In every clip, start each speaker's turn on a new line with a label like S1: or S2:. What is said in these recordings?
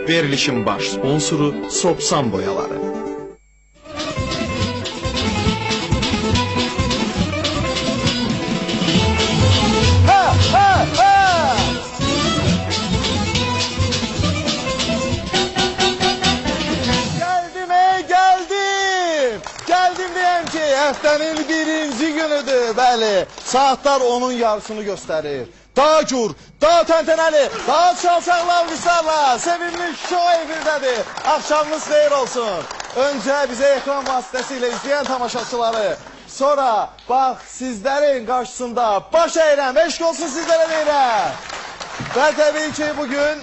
S1: Verilişin baş sponsoru Sopsan boyaları.
S2: Geldim deyəm ki, həftənin birinci günüdür, bəli. Saatlar onun yarısını göstərir. Daha gür, daha təntənəli, daha çalçaqlı alqışlarla sevimli şou efirdədir. Axşamınız xeyir olsun. Öncə bizə ekran vasitəsilə izləyən tamaşaçıları, sonra bax sizlərin qarşısında baş əyirəm, eşq olsun sizlərə deyirəm. Və təbii ki, bugün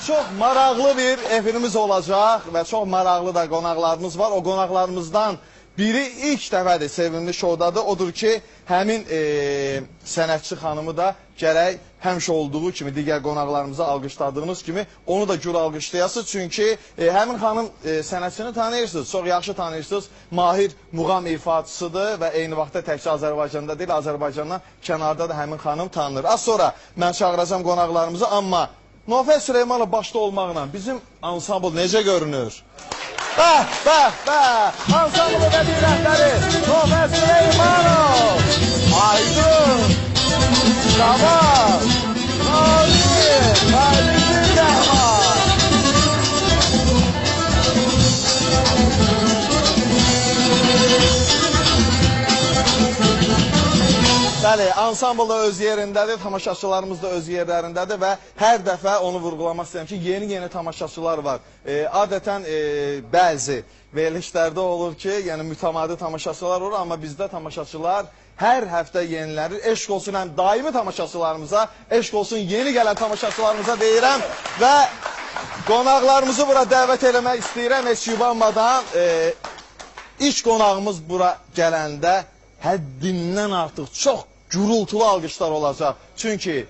S2: çox maraqlı bir efirimiz olacaq və çox maraqlı da qonaqlarımız var. O qonaqlarımızdan biri ilk dəfədir sevimli şoudadır. Odur ki, həmin sənətçi xanımı da gərək həmişə olduğu kimi, digər qonaqlarımıza alqışladığımız kimi onu da gür alqışlayasınız. Çünki həmin xanım sənətçini tanıyırsınız, çox yaxşı tanıyırsınız. Mahir muğam ifaçısıdır və eyni vaxtda təkcə Azərbaycanda deyil, Azərbaycandan kənarda da həmin xanım tanınır. Az sonra mən çağıracam qonaqlarımızı, amma Nofəz Süleymanov başda olmaqla bizim ansambl necə görünür? Ansamblı və bir rəhbəri Nofəz Süleymanov, Aydın, Şaban, Xalidir Rəhman. Bəli, ansambl da öz yerindədir, tamaşaçılarımız da öz yerlərindədir və hər dəfə onu vurğulamaq istəyirəm ki, yeni tamaşaçılar var. Adətən bəzi verilişlərdə olur ki, yəni mütəmadi tamaşaçılar olur, amma bizdə tamaşaçılar hər həftə yenilərir. Eşq olsun həm daimi tamaşaçılarımıza, eşq olsun yeni gələn tamaşaçılarımıza deyirəm və qonaqlarımızı bura dəvət eləmək istəyirəm heç yubanmadan. İlk qonağımız bura gələndə həddindən artıq çox gürültülü alqışlar olacaq. Çünki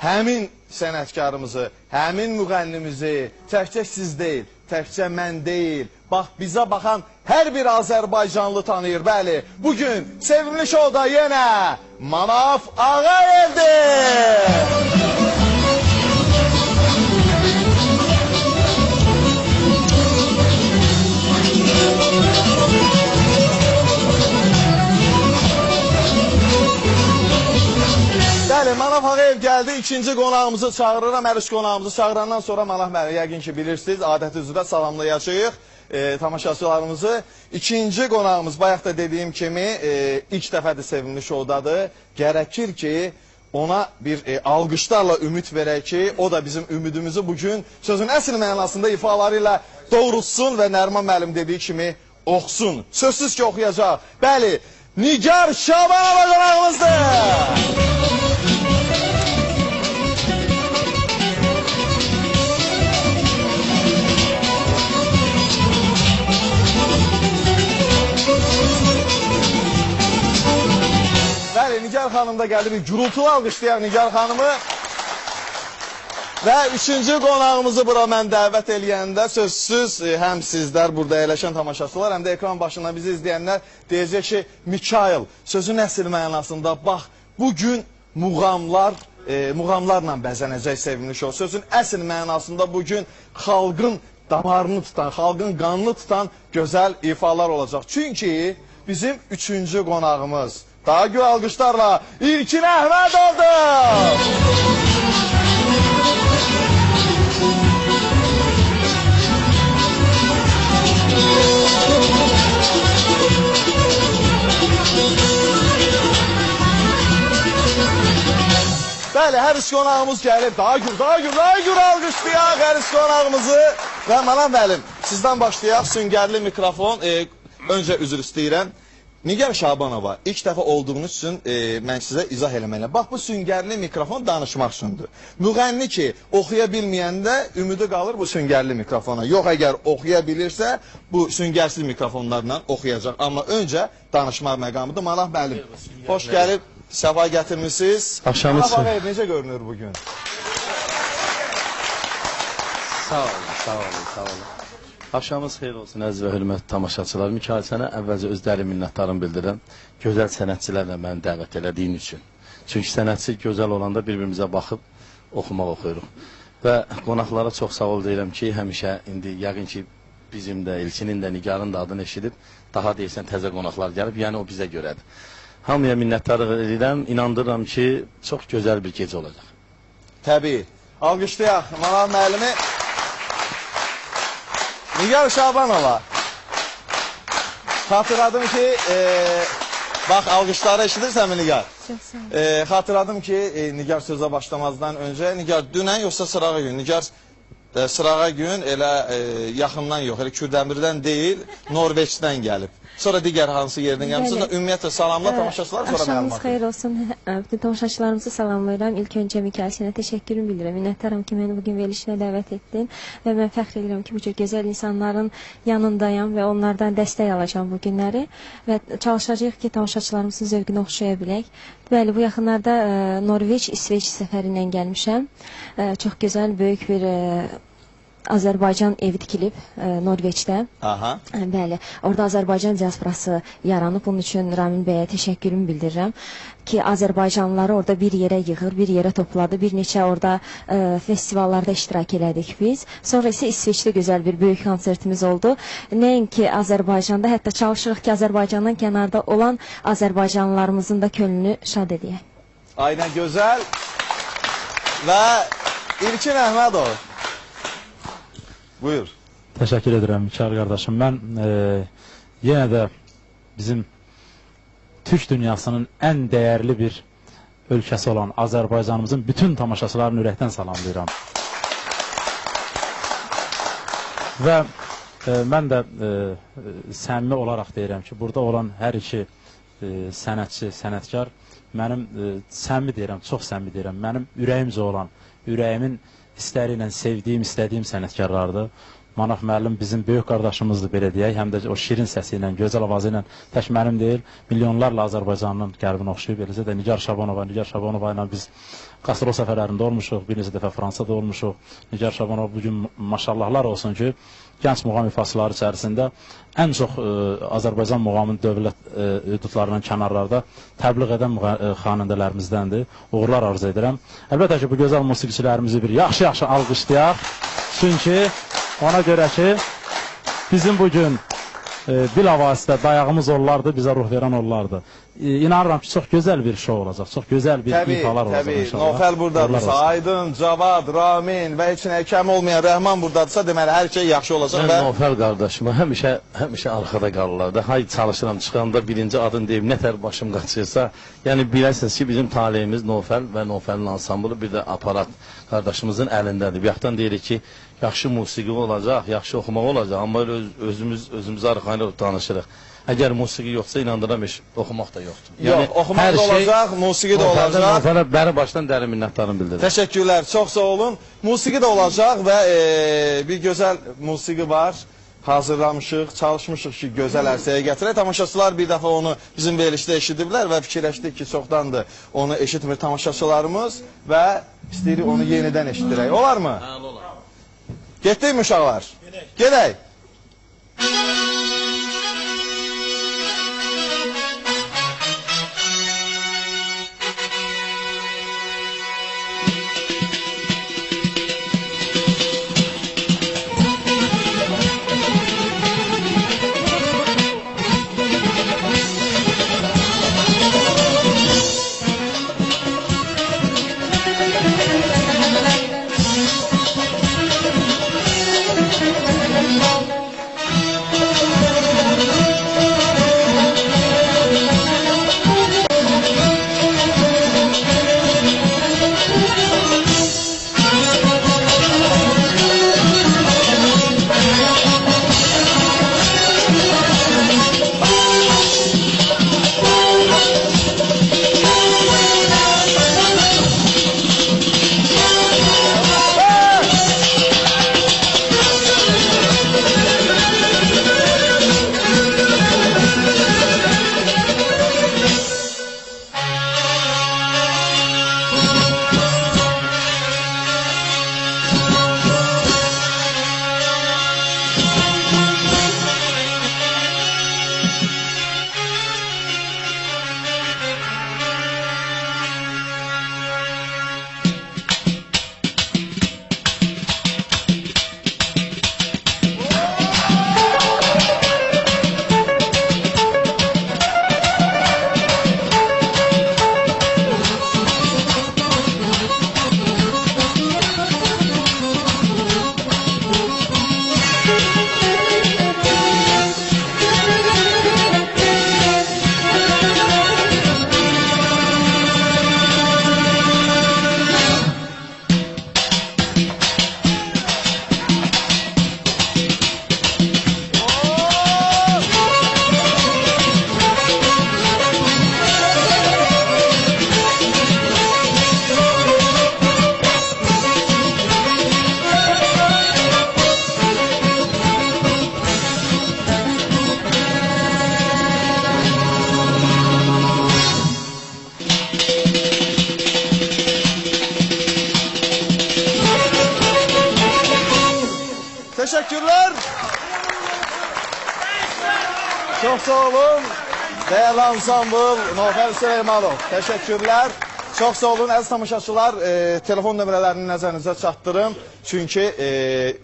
S2: həmin sənətkarımızı, həmin müğənnimizi təkcə siz deyil, təkcə mən deyil, bax bizə baxan hər bir Azərbaycanlı tanıyır. Bəli, bugün sevimli şouda yenə Manav Ağayevdir. Bəli, Manav Ağayev gəldi, ikinci qonağımızı çağırıram, hər üç qonağımızı çağırandan sonra Manav bəli, yəqin ki bilirsiniz, adəti üzrə salamlayacağıq tamaşaçılarımızı. İkinci qonağımız, bayaq da dediyim kimi, ilk dəfədir sevimli şoudadır. Gərəkir ki, ona bir alqışlarla ümid verək ki, o da bizim ümidimizi bugün sözün əsl mənasında ifaları ilə doğrultsun və Nərman müəllim dediyi kimi oxusun. Sözsüz ki, oxuyacaq. Bəli, Nigar Şabanova qonağımızdır. Bəli, Nigar xanım da gəldi, bir gürültülü alqışlayaq Nigar xanımı. Və üçüncü qonağımızı bura mən dəvət eləyəndə sözsüz həm sizlər, burada əyləşən tamaşaçılar, həm də ekran başından bizi izləyənlər deyəcək ki, Mikail, sözün əsl mənasında, bax, bugün muğamlarla bəzənəcək sevimli şou. Sözün əsl mənasında bugün xalqın damarını tutan, xalqın qanını tutan gözəl ifalar olacaq. Çünki bizim üçüncü qonağımız daha gür alqışlarla İlkin Əhmədovdur. Bəli, hər üç qonağımız gəlib, daha gür alqışlayaq hər üç qonağımızı. Və Manav müəllim, sizdən başlayaq, süngərli mikrofon, öncə üzr istəyirəm. Nigar Şabanova, ilk dəfə olduğunuz üçün mən sizə izah eləməliyəm. Bax, bu süngərli mikrofon danışmaq üçündür. Müğənni ki, oxuya bilməyəndə ümidi qalır bu süngərli mikrofona. Yox, əgər oxuya bilirsə, bu süngərsiz mikrofonlarla oxuyacaq. Amma öncə danışmaq məqamıdır. Manav müəllim, xoş gəlib, səfa gətirmişsiniz.
S3: Axşamınız.
S2: Manav ağabey, necə görünür bugün?
S3: Sağ olun, sağ olun, sağ olun. Axşamınız xeyir olsun əziz və hörmətli tamaşaçılar. Mikail, sənə əvvəlcə özləri minnətdarım bildirirəm. Gözəl sənətçilərlə məni dəvət elədiyin üçün. Çünki sənətçi gözəl olanda bir-birimizə baxıb oxumaq oxuyuruq. Və qonaqlara çox sağ ol deyirəm ki, həmişə indi yəqin ki bizim də, İlkinin də, Nigarın da adını eşidib daha deyirsən təzə qonaqlar gəlib, yəni o bizə görədir. Hamıya minnətdarlıq edirəm, inandırıram ki çox gözəl bir gecə olacaq.
S2: Təbii. Alqışlayaq Maral müəllimi. Nigar Şabanova. Xatırladım ki, bax alqışları eşidirsən mi Nigar?
S4: Çox sağ ol.
S2: Xatırladım ki, Nigar sözə başlamazdan öncə, Nigar dünən yoxsa sırağa gün? Nigar sırağa gün elə yaxından yox, elə Kürdəmirdən deyil, Norveçdən gəlib. Sonra digər hansı yerdən gəlmişsiniz? Ümumiyyətlə salamla tamaşaçılar sonra
S4: Axşamınız
S2: məlumat.
S4: xeyir olsun. Bütün tamaşaçılarımızı salamlayıram. İlk öncə Mikail sənə təşəkkürümü bildirirəm. Minnətdaram ki, məni bugün verilişinə dəvət etdin və mən fəxr edirəm ki, bu cür gözəl insanların yanındayam və onlardan dəstək alacağam bu günləri və çalışacağıq ki, tamaşaçılarımızın zövqünü oxşaya bilək. Bəli, bu yaxınlarda Norveç, İsveç səfəri ilə gəlmişəm. Çox gözəl, böyük bir Azərbaycan evi tikilib Norveçdə.
S2: Aha.
S4: Bəli, orada Azərbaycan diasporası yaranıb. Bunun üçün Ramin bəyə təşəkkürümü bildirirəm ki, Azərbaycanlıları orada bir yerə yığır, bir yerə topladı. Bir neçə orada festivallarda iştirak elədik biz. Sonra isə İsveçdə gözəl bir böyük konsertimiz oldu. Nəinki Azərbaycanda, hətta çalışırıq ki, Azərbaycandan kənarda olan Azərbaycanlılarımızın da könlünü şad edək.
S2: Aynen gözəl. Və İlkin Əhmədov. Buyur.
S5: Təşəkkür edirəm Mikail qardaşım. Mən yenə də bizim Türk dünyasının ən dəyərli bir ölkəsi olan Azərbaycanımızın bütün tamaşaçılarını ürəkdən salamlayıram. Və mən də səmimi olaraq deyirəm ki, burada olan hər iki sənətçi, sənətkar mənim səmimi deyirəm, çox səmimi deyirəm. Mənim ürəyimcə olan, ürəyimin hissləri ilə sevdiyim, istədiyim sənətkarlardır. Manaf müəllim bizim böyük qardaşımızdır, belə deyək. Həm də o şirin səsi ilə, gözəl avazı ilə tək mənim deyil, milyonlarla Azərbaycanın qəlbini oxşayıb. Eləcə də Nigar Şabanova ilə biz qastrol səfərlərində olmuşuq, bir neçə dəfə Fransada olmuşuq. Nigar Şabanova bugün maşallahlar olsun ki, gənc muğam ifasları içərisində ən çox Azərbaycan muğamın dövlət hüdudlarının kənarlarda təbliğ edən xanəndələrimizdəndir. Uğurlar arzu edirəm. Əlbəttə ki, bu gözəl musiqiçilərimizi bir yaxşı-yaxşı alqışlayaq. Çünki ona görə ki, bizim bugün bilavasitə dayağımız onlardır, bizə ruh verən onlardır. İnanıram ki, çox gözəl bir şou olacaq, çox gözəl bir ifalar olacaq inşallah.
S2: Nofəl buradadırsa, Aydın, Cavad, Ramin və heç nə kəm olmayan Rəhman buradadırsa, deməli hər şey yaxşı olacaq.
S3: Mən Nofəl qardaşıma həmişə arxada qalırlar da. Hay çalışıram, çıxanda birinci adın deyib, nətər başım qaçırsa, yəni biləsiniz ki, bizim taleyimiz Nofəl və Nofəlin ansamblı bir də aparat qardaşımızın əlindədir. Bir yaxdan deyirik ki, yaxşı musiqi olacaq, yaxşı oxumaq olacaq, amma özümüz arxayla danışırıq. Əgər musiqi yoxsa inandıram heç oxumaq da yoxdur.
S2: Yox, oxumaq da olacaq, musiqi də olacaq.
S3: Nofələ bəri başdan dərin minnətdarım bildirir.
S2: Təşəkkürlər, çox sağ olun. Musiqi də olacaq və bir gözəl musiqi var. Hazırlamışıq, çalışmışıq ki, gözəl ərsəyə gətirək. Tamaşaçılar bir dəfə onu bizim verilişdə eşidiblər və fikirləşdik ki, çoxdandır onu eşitmir tamaşaçılarımız və istəyirik onu yenidən eşitdirək. Olarmı?
S3: Hə, olar.
S2: Getdik mi uşaqlar? Gedək. Teşekkürler. Çok sağ olun. Değerli ansambl Nofər Süleymanov. Teşekkürler. Çok sağ olun əziz tamaşaçılar. Telefon nömrələrini nəzərinizə çatdırım. Çünki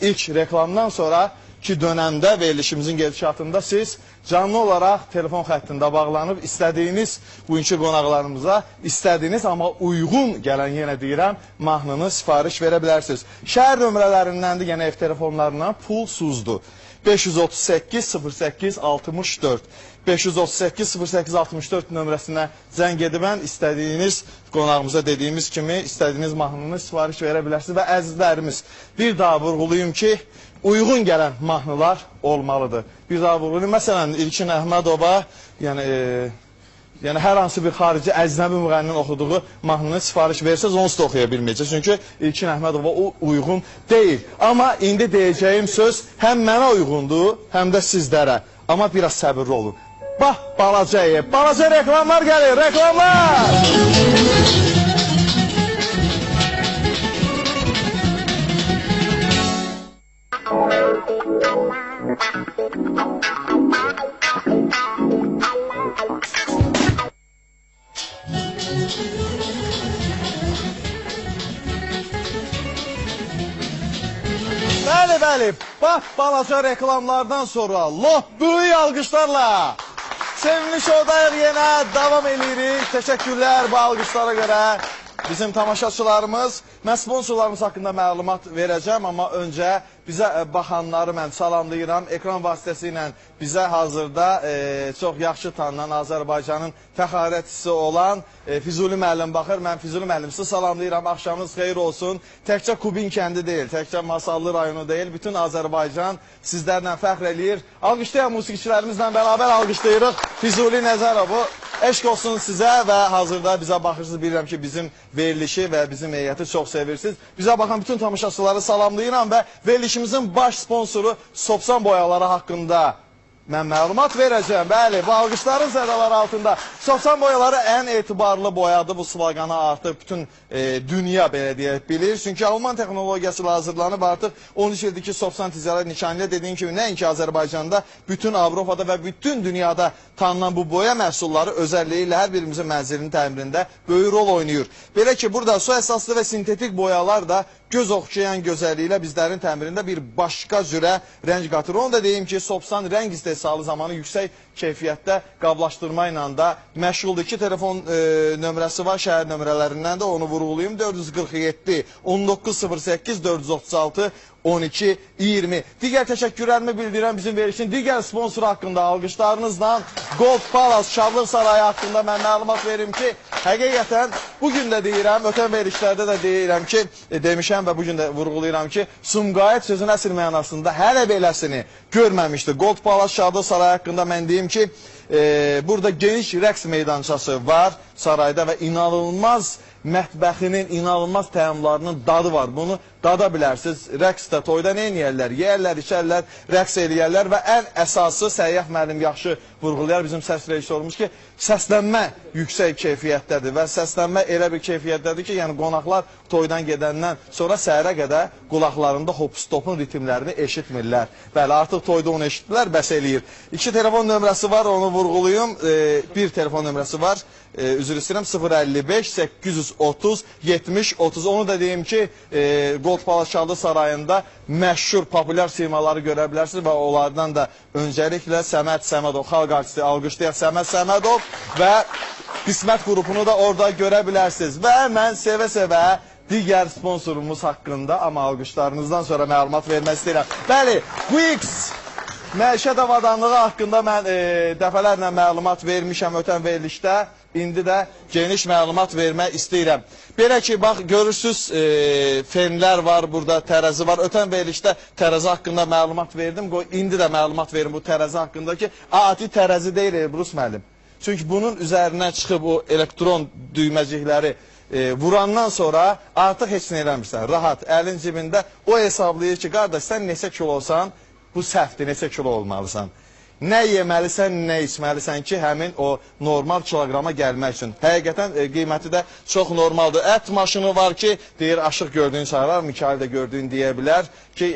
S2: ilk reklamdan sonra ki dönemde verilişimizin gedişatında siz canlı olarak telefon xəttində bağlanıb istədiyiniz bugünkü qonaqlarımıza istədiyiniz amma uyğun gələn yenə deyirəm mahnını sifariş verə bilərsiniz. Şəhər nömrələrindəndir, yenə ev telefonlarından pulsuzdur. 538 08 64 538 08 64 nömrəsinə zəng edibən istədiyiniz qonağımıza dediyimiz kimi istədiyiniz mahnını sifariş verə bilərsiniz və əzizlərimiz bir daha vurğulayım ki uyğun gələn mahnılar olmalıdır. Bir daha vurğulayım. Məsələn İlkin Əhmədova yəni hər hansı bir xarici əcnəbi müğənninin oxuduğu mahnını sifariş versəz onsuz da oxuya bilməyəcək. Çünki İlkin Əhmədova o uyğun deyil. Amma indi deyəcəyim söz həm mənə uyğundur, həm də sizlərə. Amma biraz səbirli olun. Bax, balaca reklamlar gəlir, reklamlar! Bəli, bax balaca reklamlardan sonra lop böyük alqışlarla sevimli şoudayıq yenə davam edirik. Təşəkkürlər bu alqışlara görə. Bizim tamaşaçılarımız, mən sponsorlarımız haqqında məlumat verəcəm, amma öncə bizə baxanları mən salamlayıram. Ekran vasitəsilə bizə hazırda çox yaxşı tanınan Azərbaycanın fəxarətçisi olan Füzuli müəllim baxır. Mən Füzuli müəllimsizi salamlayıram. Axşamınız xeyir olsun. Təkcə Kubin kəndi deyil, təkcə Masallı rayonu deyil, bütün Azərbaycan sizlərlə fəxr eləyir. Alqışlayan musiqiçilərimizlə bərabər alqışlayırıq Füzuli Nəzərovu. Eşq olsun sizə və hazırda bizə baxırsınız, bilirəm ki bizim verilişi və bizim heyəti çox sevirsiniz. Bizə baxan bütün tamaşaçıları salamlayıram və verilişimizin baş sponsoru Sopsan boyaları haqqında mən məlumat verəcəm. Bəli, bu alqışların zədaları altında. Sopsan boyaları ən etibarlı boyadır. Bu sloganı artıq bütün dünya belə deyək bilir. Çünki Alman texnologiyası ilə hazırlanıb artıq 13 ildir ki Sopsan ticarət nişanələ dediyim kimi nəinki Azərbaycanda, bütün Avropada və bütün dünyada tanınan bu boya məhsulları özəlliyi ilə hər birimizin mənzilinin təmirində böyük rol oynayır. Belə ki burada su əsaslı və sintetik boyalar da göz oxşayan gözəlliyi ilə bizlərin təmirində bir başqa cürə rəng qatır. Onu da deyim ki Sopsan rəng istehsalı zamanı yüksək keyfiyyətdə qablaşdırma ilə də məşğuldur. 2 telefon nömrəsi var, şəhər nömrələrindən də onu vurğulayım. 447 1908 436 12-20. Digər təşəkkürlərimi bildirəm bizim verilişin digər sponsor haqqında alqışlarınızla Gold Palace Şadlıq Sarayı haqqında mən məlumat verim ki, həqiqətən bugün də deyirəm, ötən verilişlərdə də deyirəm ki, demişəm və bugün də vurğulayıram ki, Sumqayıt sözün əsl mənasında hələ beləsini görməmişdi. Gold Palace Şadlıq Sarayı haqqında mən deyim ki, burada geniş rəqs meydançası var sarayda və inanılmaz mətbəxinin, inanılmaz təamlarının dadı var. Bunu dada bilərsiniz. Rəqsdə, toyda nə eləyərlər? Yeyərlər, içərlər, rəqs eləyərlər və ən əsası Səyyah müəllim yaxşı vurğulayar bizim səs rejissorumuz ki, səslənmə yüksək keyfiyyətdədir və səslənmə elə bir keyfiyyətdədir ki, yəni qonaqlar toydan gedəndən sonra səhərə qədər qulaqlarında hop-stopun ritmlərini eşitmirlər. Bəli, artıq toyda onu eşitdilər, bəs eləyir. 2 telefon nömrəsi var, onu vurğulayım. Bir telefon nömrəsi var. Üzr istəyirəm 055 830 70 30. Onu da deyim ki Gold Palace Şadlıq Sarayında məşhur populyar simaları görə bilərsiniz və onlardan da öncəliklə Səməd Səmədov, xalq artisti alqışlayaq Səməd Səmədov və Qismət qrupunu da orada görə bilərsiniz. Və mən sevə-sevə digər sponsorumuz haqqında amma alqışlarınızdan sonra məlumat vermək istəyirəm. Bəli, Wix məişət avadanlığı haqqında mən dəfələrlə məlumat vermişəm ötən verilişdə. İndi də geniş məlumat vermək istəyirəm. Belə ki, bax, görürsünüz, fenlər var, burada tərəzi var. Ötən verilişdə tərəzi haqqında məlumat verdim. İndi də məlumat verim bu tərəzi haqqında ki, adi tərəzi deyil Elbrus müəllim. Çünki bunun üzərinə çıxıb o elektron düyməcikləri vurandan sonra artıq heç nə eləmirsən. Rahat, əlin cibində o hesablayır ki, qardaş, sən neçə kilo olsan, bu səhvdir, neçə kilo olmalısan. nə yeməlisən, nə içməlisən ki, həmin o normal kiloqrama gəlmək üçün. Həqiqətən qiyməti də çox normaldır. Ət maşını var ki, deyir, aşıq gördüyün sayılar, Mikail də gördüyün deyə bilər ki,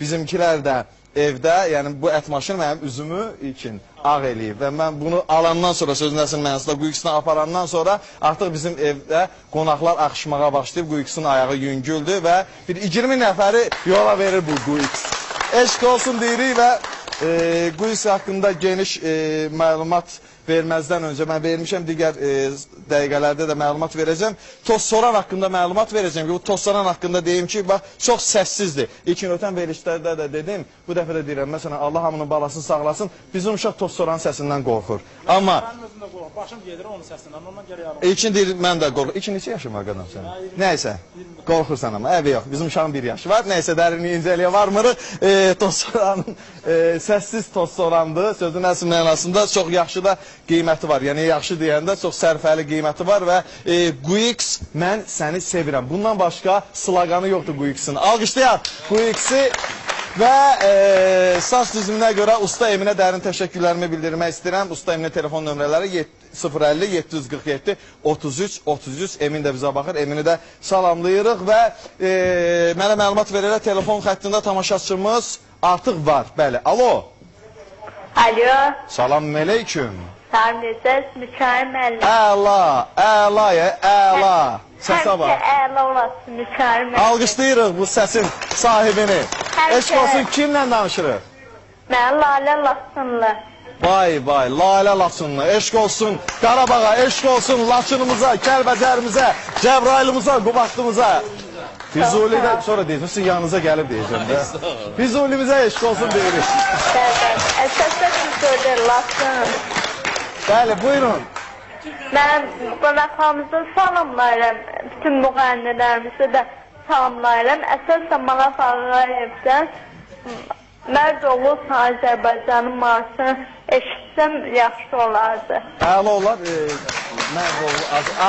S2: bizimkilər də evdə, yəni bu ət maşını mənim üzümü ilkin ağ eləyib və mən bunu alandan sonra, sözün əsl mənasında Quix'dən aparandan sonra artıq bizim evdə qonaqlar axışmağa başlayıb, Quix'in ayağı yüngüldür və bir 20 nəfəri yola verir bu Quix. Eşq olsun deyirik və Quix haqqında geniş məlumat verməzdən öncə mən vermişəm, digər dəqiqələrdə də məlumat verəcəm. Tozsoran haqqında məlumat verəcəm. Bu tozsoran haqqında deyim ki, bax, çox səssizdir. İlkin ötən verilişlərdə də dedim, bu dəfə də deyirəm, məsələn, Allah hamının balasını sağlasın, bizim uşaq tozsoranın səsindən qorxur. Amma
S5: Mənim özüm də qorxur, başım gedir onun səsindən, ondan geri yarım.
S2: İlkin deyir, mən də qorxur. İlkin neçə yaşın var qadam sənin? Nəysə, qorxursan amma, əvi yox, bizim uşağın 1 yaşı var. Nəysə, dərinliyi incəliyə varmırıq. Tozsoranın səssiz tozsorandır, sözün əsl mənasında çox yaxşı da qiyməti var. Yəni, yaxşı deyəndə çox sərfəli qiyməti var və Quix, mən səni sevirəm. Bundan başqa sloqanı yoxdur Quix'in. Alqışlayaq Quix'i və saz düzümünə görə Usta Eminə dərin təşəkkürlərimi bildirmək istəyirəm. Usta Eminə telefon nömrələri 050 747 33 33. Emin də bizə baxır. Emini də salamlayırıq və mənə məlumat verirlər. Telefon xəttində tamaşaçımız artıq var. Bəli, alo.
S6: Alo.
S2: Salam aleyküm.
S6: Salam necəsiz? Mikail müəllim.
S2: Əla, əla. Səsə
S6: Həmişə
S2: bax.
S6: əla olasın Mikail müəllim.
S2: Alqışlayırıq bu səsin sahibini.
S6: Həmişə.
S2: Eşq olsun, kimlə danışırıq?
S6: Mən Lalə Laçınlı.
S2: Vay, Lalə Laçınlı. Eşq olsun Qarabağa, eşq olsun Laçınımıza, Kəlbəcərimizə, Cəbrailimiza, Qubadlımıza. Füzulidə, sonra deyəcəksin, yanınıza gəlib deyəcəm də. Füzulimizə eşq olsun deyirik.
S6: Əsasda Füzuli Laçın.
S2: Bəli, buyurun.
S6: Mən qonaqlarımızı salamlayıram. Bütün müğənnilərimizi də salamlayıram. Əsasən Manaf Ağayevdən Mərdoğlu Azərbaycanın marşını eşitsəm yaxşı olardı.
S2: Əla olar.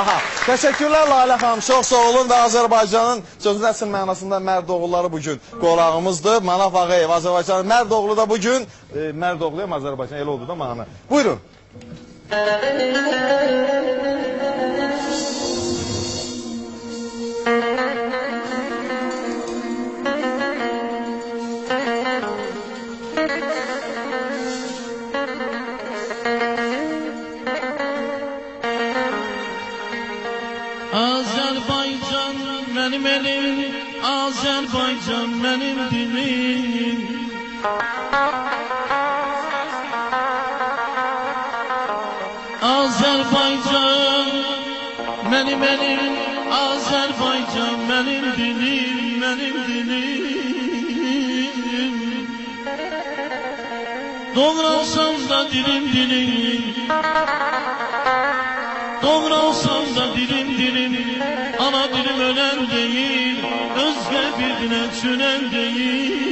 S2: Aha, təşəkkürlər Lalə xanım, çox sağ olun və Azərbaycanın sözün əsl mənasında Mərdoğulları bugün qonağımızdır. Manaf Ağayev, Azərbaycanın Mərdoğlu da bugün, Mərdoğluyam Azərbaycan, elə oldu da mana. Buyurun.
S7: Azərbaycan mənim elim, Azərbaycan mənim dilim. Azərbaycan mənim elim, Azərbaycan mənim dilim, mənim dilim. Doğralsam da dilim dilim, doğralsam da dilim dilim. Ana dilim ölen değil, özge bir dile çölen değil.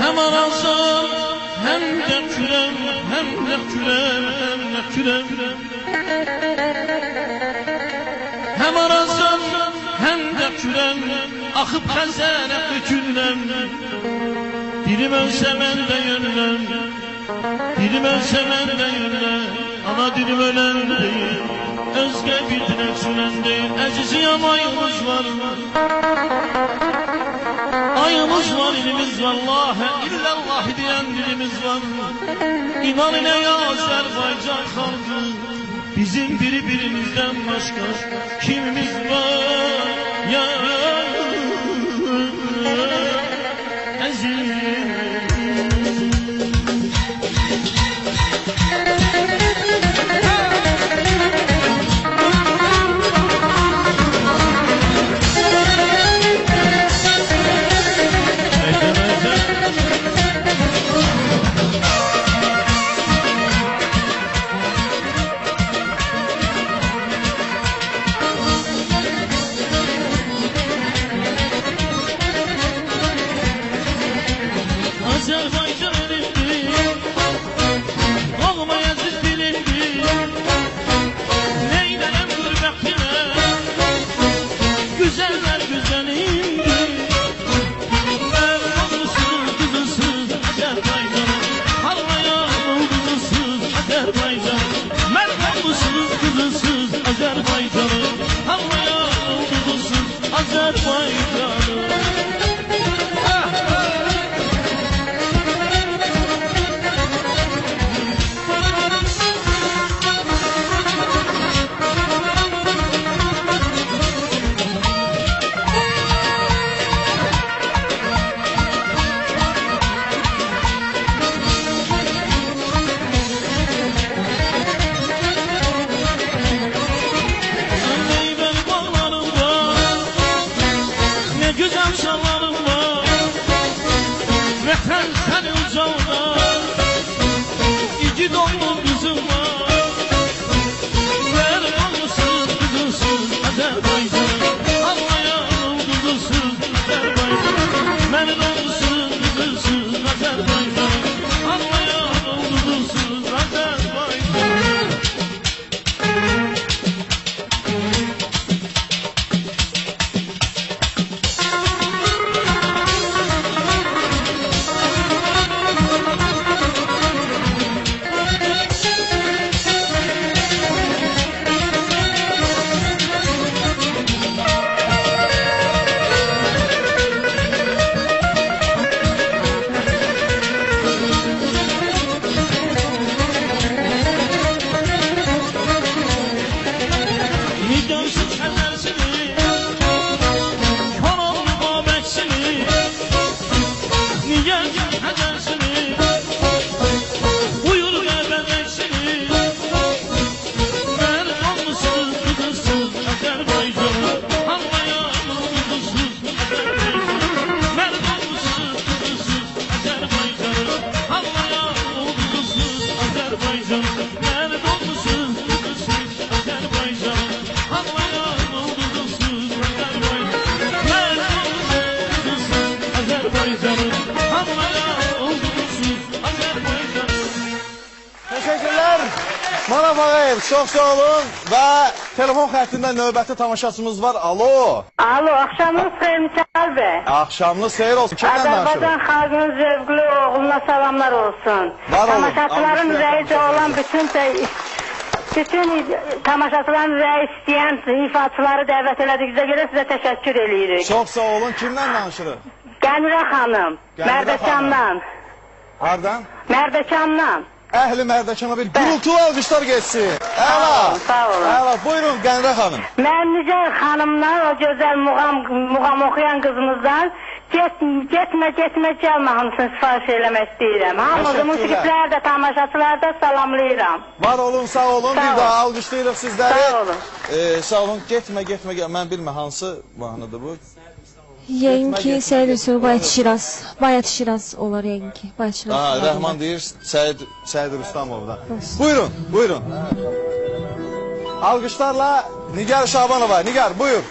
S7: Hem arasam hem de kürem, hem de kürem, hem de kürem. Hem arasam hem de kürem, akıp Xəzərə dökülürəm. Dilim ölsə mən də yönləm, dilim ölsə mən də yönləm. Ana dilim ölən deyil, özgə bir dilə çölən deyil. Əziziyəm ayımız var, ayımız var, ilimiz var. Allahə illallah deyən dilimiz var. İnan ilə ya Azərbaycan xalqı, bizim bir-birimizdən başqa kimimiz var ya əziz. Azerbaycan. Mərd olmuşsunuz qızısız Azerbaycanı. Anlayan oldunuzsuz Azerbaycanı. Güzel şallarım var, vətən səni ucalda, igid oğlum qızım var. Mərd olmuşsunuz qızılsız Azərbaycan, anlayan oldunuzsuz Azərbaycan. Mərd olmuşsunuz qızılsız Azərbaycan, anlayan oldunuzsuz Azərbaycan. Nidansız kədərsini, kanallı babəksini, niyə kədərsini, buyur qəbəbəksini. Mərd olmuşsunuz qızılsız Azərbaycanı, anlayan oldunuzsuz Azərbaycanı. Mərd olmuşsunuz qızılsız Azərbaycanı, anlayan oldunuzsuz Azərbaycanı. Mərd olmuşsunuz qızılsız Azərbaycanı.
S2: Teşekkürler. Manaf Ağayev, çok sağ olun. Ve telefon xəttində növbəti tamaşaçımız var. Alo.
S6: Alo, axşamınız xeyir Misal bəy.
S2: Axşamınız xeyir olsun. Kimdən danışırıq?
S6: Azərbaycan xalqının zövqlü oğluna salamlar olsun.
S2: Var olun.
S6: Tamaşaçıların rəisi olan bütün tamaşaçıların rəyi istəyən ifaçıları dəvət elədiyinizə görə sizə təşəkkür edirik.
S2: Çok sağ olun. Kimdən danışırıq?
S6: Qənirə xanım,
S2: Qənirə
S6: Mərdəkandan.
S2: Hardan?
S6: Mərdəkandan.
S2: Əhli Mərdəkana bir gürültülü alqışlar geçsin. Əla.
S6: Sağ olun.
S2: Əla. Buyurun Qənirə xanım.
S6: Mən Nigar xanımdan, o gözəl muğam oxuyan qızımızdan getmə gəlmə hamısını sifariş eləmək istəyirəm. Hamımızı
S2: Təşəkkürlər.
S6: musiqiçilər də, tamaşaçılar da salamlayıram.
S2: Var olun, sağ olun.
S6: Sağ
S2: Bir
S6: olun.
S2: daha alqışlayırıq sizləri.
S6: Sağ olun.
S2: Sağ olun. Getmə. Mən bilmə hansı mahnıdır bu?
S4: Yəqin ki, Səyid Hüseyin Bayat Şiraz olar yəqin ki. Bayat Şiraz.
S2: Aha,
S4: olar.
S2: Rəhman deyir Səyid Rüstamov'dan. Buyurun, buyurun. Alqışlarla Nigar Şabanova. Nigar, buyur.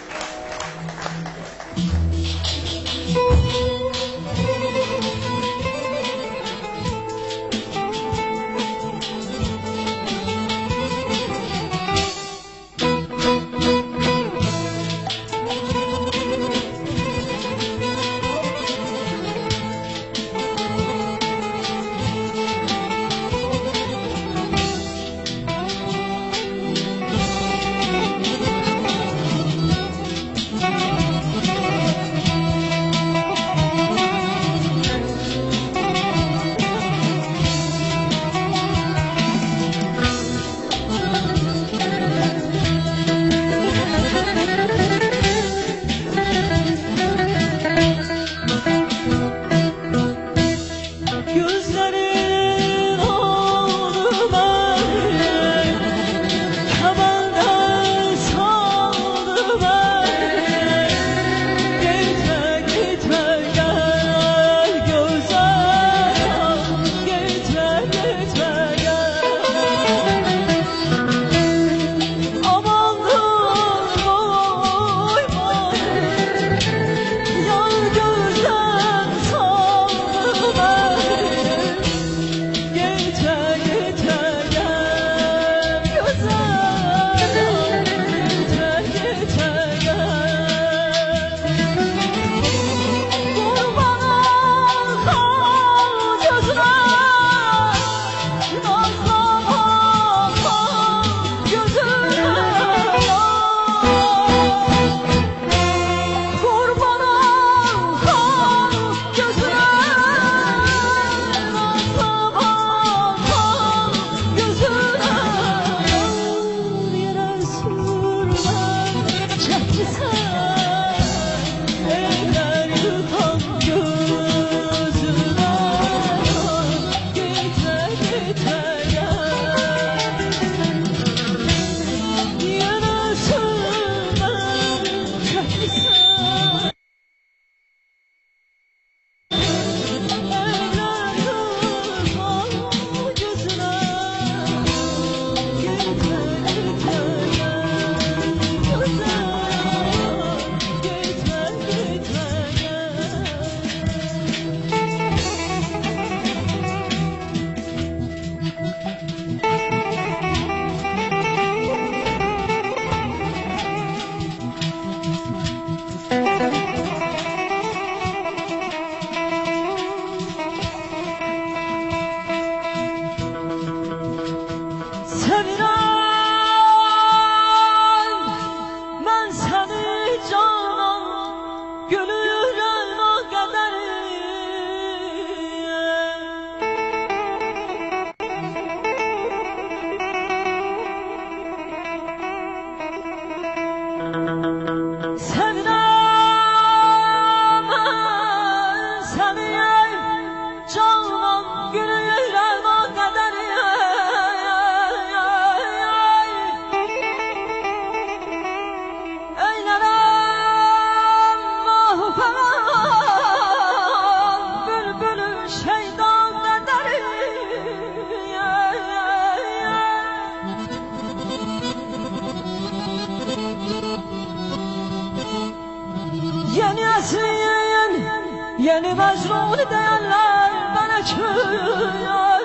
S8: Yeni Mecnun derler bana köyar.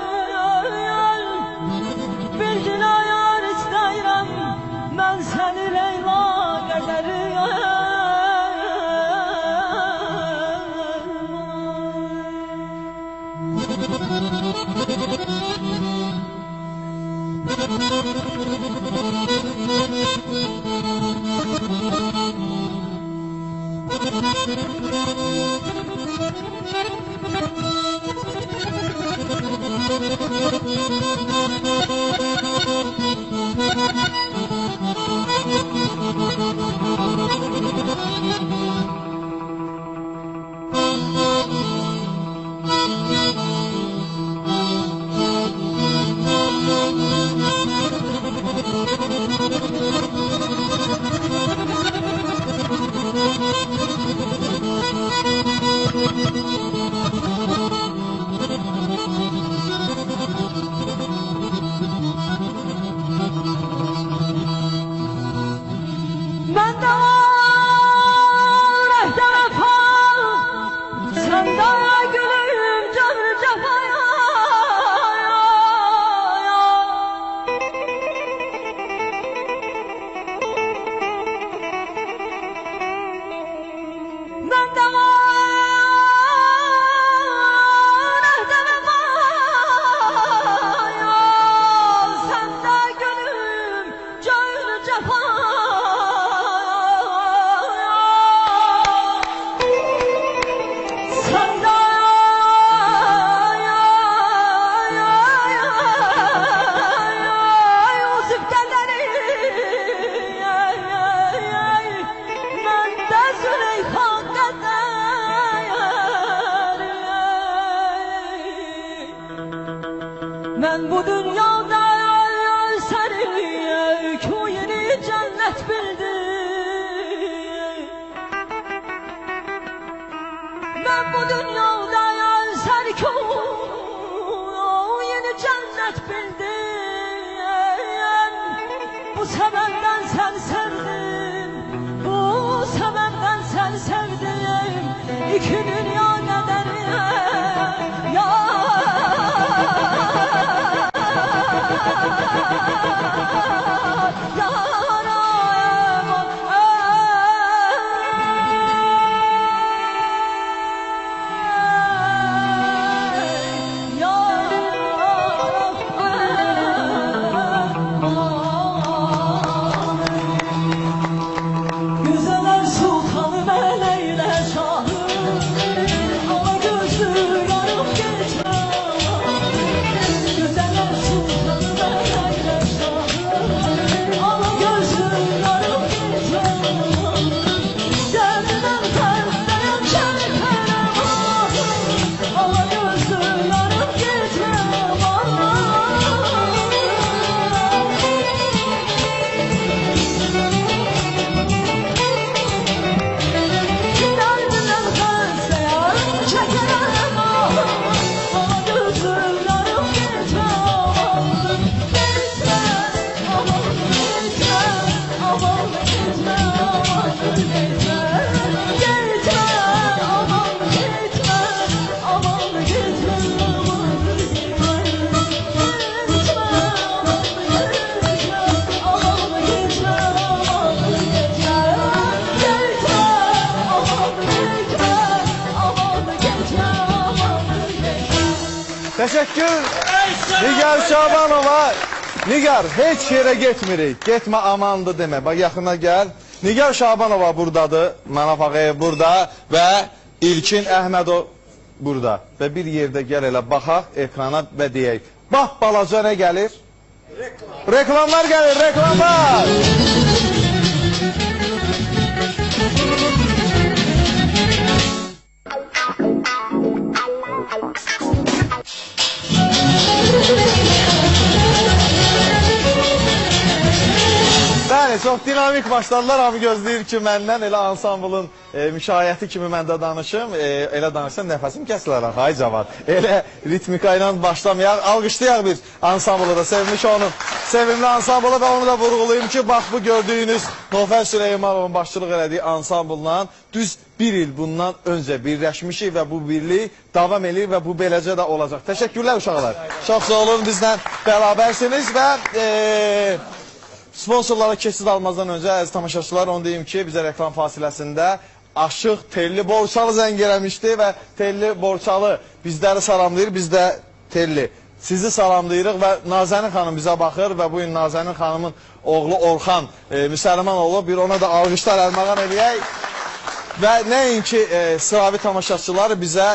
S8: Bildine yar istəyirəm mən səni Leyla qədəri. Ben de var ehde vefa, sen de gülüm canı cefaya. Ben de var ehde vefa, sen de gülüm canı cefaya. Ben bu dünyada seni köyünü cennet bildim. Ben bu dünyada seni köyünü cennet bildim. Bu sebepten sen sevdim, bu sebepten sen sevdim. İki dünya nedeni ya. Güzeller sultanı meleyle şahı, ala gözlü yarım geçme. Güzeller sultanı meleyle şahı, ala gözlü yarım geçme. Derdinden tersleyem şeriflerim ahı, ala gözlü yarım geçme.
S2: Teşekkür. Nigar Şabanova. Nigar, heç yere getmirik. Getmə amandı demə. Bak yaxına gəl. Nigar Şabanova buradadır. Mənaf Ağayev burada və İlkin Əhmədov burada. Və bir yerdə gəl elə baxaq ekrana və deyək. Bax balaca nə gəlir? Reklamlar gəlir, reklamlar. Bəli, çox dinamik başladılar. Hamı gözləyir ki, məndən elə ansamblın müşayiəti kimi məndə danışım. Elə danışsam nəfəsim kəsilər, ay cavan. Elə ritmika ilə başlamayaq. Alqışlayaq bir ansamblı da sevmiş onun sevimli ansamblı və onu da vurğulayım ki, bax bu gördüyünüz Nofər Süleymanovun başçılıq elədiyi ansamblla düz bir il bundan öncə birləşmişik və bu birlik davam edir və bu beləcə də olacaq. Təşəkkürlər uşaqlar. Çox sağ olun, bizlə bərabərsiniz və sponsorlara keçid almazdan öncə əziz tamaşaçılar onu deyim ki, bizə reklam fasiləsində Aşıq Telli Borçalı zəng eləmişdi və Telli Borçalı bizləri salamlayır, biz də Telli sizi salamlayırıq və Nazənin xanım bizə baxır və bugün Nazənin xanımın oğlu Orxan müsəlman olub, bir ona da alqışlar əlmağan eləyək. Və nəinki sıravi tamaşaçılar bizə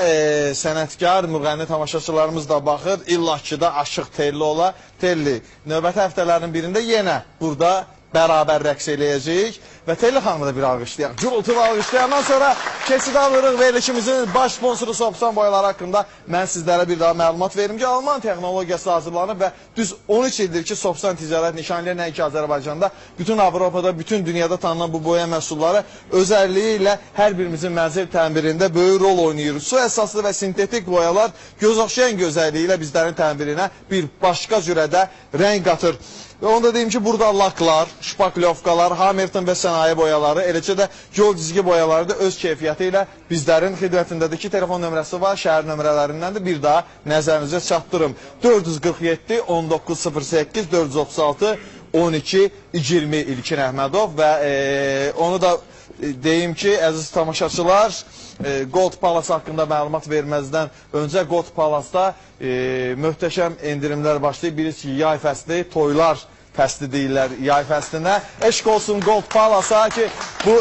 S2: sənətkar, müğənni tamaşaçılarımız da baxır, illa ki da Aşıq Telli ola. Telli növbəti həftələrin birində yenə burada bərabər rəqs eləyəcəyik və Telli xanımı da bir alqışlayaq. Gürültülü alqışlayandan sonra keçid alırıq verilişimizin baş sponsoru Sopsan boyaları haqqında mən sizlərə bir daha məlumat verim ki, Alman texnologiyası hazırlanıb və düz 13 ildir ki, Sopsan ticarət nişanlı nəinki Azərbaycanda, bütün Avropada, bütün dünyada tanınan bu boya məhsulları özəlliyi ilə hər birimizin mənzil təmirində böyük rol oynayır. Su əsaslı və sintetik boyalar göz oxşayan gözəlliyi ilə bizlərin təmirinə bir başqa cürədə rəng qatır. Və onu da deyim ki, burada laklar, şpaklyovkalar, Hamilton və sənaye boyaları, eləcə də yol cizgi boyaları da öz keyfiyyəti ilə bizlərin xidmətindədir ki, telefon nömrəsi var, şəhər nömrələrindəndir. Bir daha nəzərinizə çatdırım. 447 1908 436 12 20 İlkin Əhmədov və onu da deyim ki, əziz tamaşaçılar, Gold Palace haqqında məlumat verməzdən öncə Gold Palace-da möhtəşəm endirimlər başlayıb. Birisi yay fəsli, toylar fəsli deyirlər yay fəslinə. Eşq olsun Gold Palace-a ki, bu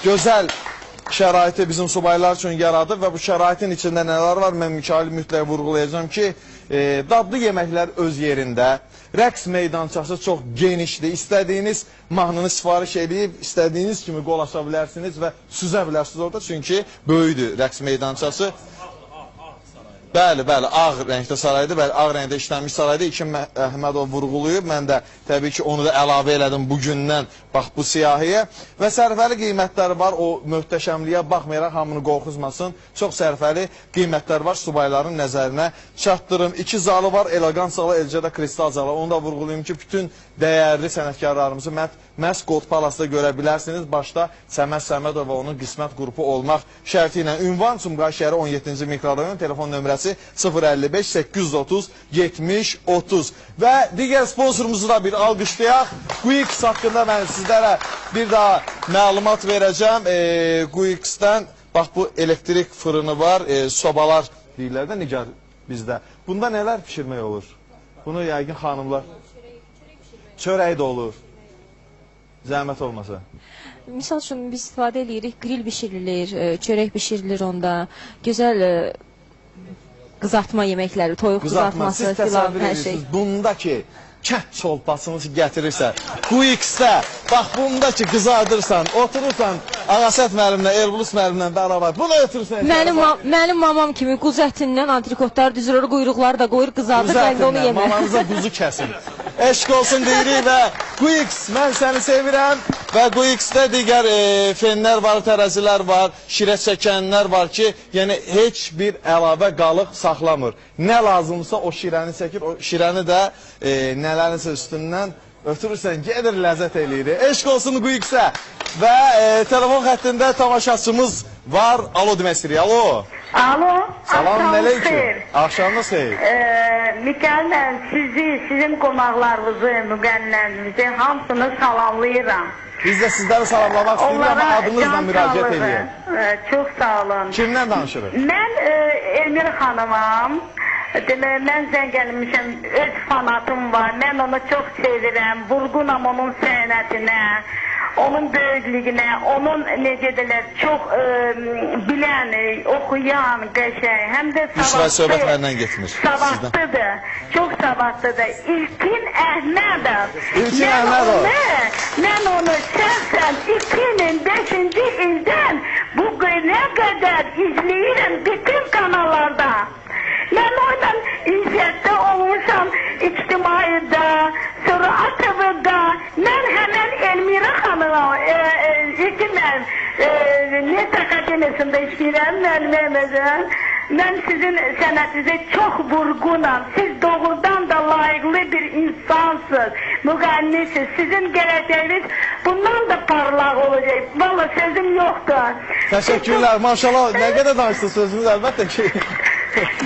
S2: gözəl şəraiti bizim subaylar üçün yaradıb və bu şəraitin içində nələr var, mən Mikail mütləq vurğulayacağım ki, dadlı yeməklər öz yerində, rəqs meydançası çox genişdir, istədiyiniz mahnını sifariş edib, istədiyiniz kimi qolaşa bilərsiniz və süzə bilərsiniz orada, çünki böyüdür rəqs meydançası. Bəli, bəli, ağ rəngdə saraydı, bəli, ağ rəngdə işlənmiş saraydı. İlkin Əhmədov vurğulayıb, mən də təbii ki, onu da əlavə elədim bugündən, bax bu siyahiyə. Və sərfəli qiymətləri var, o möhtəşəmliyə baxmayaraq hamını qorxuzmasın. Çox sərfəli qiymətlər var, subayların nəzərinə çatdırım. 2 zalı var, elegant zalı, eləcə də kristal zalı. Onu da vurğulayım ki, bütün dəyərli sənətkarlarımızı məhz Gold Palace-da görə bilərsiniz. Başda Səməd Səmədov və onun qismət qrupu olmaq şərti ilə. Ünvan Sumqayıt şəhəri 17-ci mikrorayon, telefon nömrəsi 055 830 70 30. Və digər sponsorumuzu da bir alqışlayaq. Quix haqqında mən sizlərə bir daha məlumat verəcəm. Quix-dən bax bu elektrik fırını var, sobalar deyirlər də nigar bizdə. Bunda nələr pişirmək olur? Bunu yəqin xanımlar çörək də olur. Zəhmət olmasa.
S4: Misal üçün biz istifadə edirik, grill bişirilir, çörək bişirilir onda, gözəl qızartma yeməkləri, toyuq qızartması filan hər şey.
S2: Bundakı kət çolpasını gətirirsə, Quix-də, bax bundakı qızardırsan, oturursan Ağasət müəllimlə, Elbulus müəllimlə bərabər, bunu ötürürsən.
S4: Mənim mamam kimi quzu ətindən antrikotlar düzülür, quyruqları da qoyur, qızardır, mən də onu yemir.
S2: Mamanıza quzu kəsin. Eşq olsun deyirik və Quix, mən səni sevirəm və Quix-də digər fenlər var, tərəzilər var, şirə çəkənlər var ki, yəni heç bir əlavə qalıq saxlamır. Nə lazımsa o şirəni çəkir, o şirəni də nələrinsə üstündən ötürürsən, gedir ləzzət eləyir. Eşq olsun Quix-ə və telefon xəttində tamaşaçımız var. Alo demək istəyirik, alo.
S6: Alo,
S2: Salam aleyküm. Axşamınız xeyir.
S6: Mikaillə sizi, sizin qonaqlarınızı, müğənnilərinizi hamısını salamlayıram.
S2: Biz də sizləri salamlamaq istəyirik, amma adınızla müraciət edəyəm.
S6: Çox sağ olun.
S2: Kimdən danışırıq?
S6: Mən Elmir xanımam. Demək, mən zəng gəlmişəm, öz fanatım var. Mən onu çox sevirəm. Vurğunam onun sənətinə, onun böyüklüyünə, onun necə deyirlər, çox bilən, oxuyan, qəşəng, həm də savadlıdır. Çox savadlıdır. İlkin Əhmədov.
S2: İlkin Əhmədov.
S6: Mən onu şəxsən 2005-ci ildən bu günə qədər izləyirəm bütün kanallarda. Mən oradan İzzətdə olmuşam, İctimai'də, sonra ATV-da. Mən həmən Elmira xanıma, İlkinlər, Netak Akademiyasında işləyirəm, müəlliməm. Mən sizin sənətinizə çox vurğunam. Siz doğrudan da layiqli bir insansınız. yazırsınız, müğənnisiniz. Sizin gələcəyiniz bundan da parlaq olacaq. Valla sözüm yoxdur.
S2: Təşəkkürlər. Maşallah, nə qədər danışdınız sözünüz əlbəttə ki.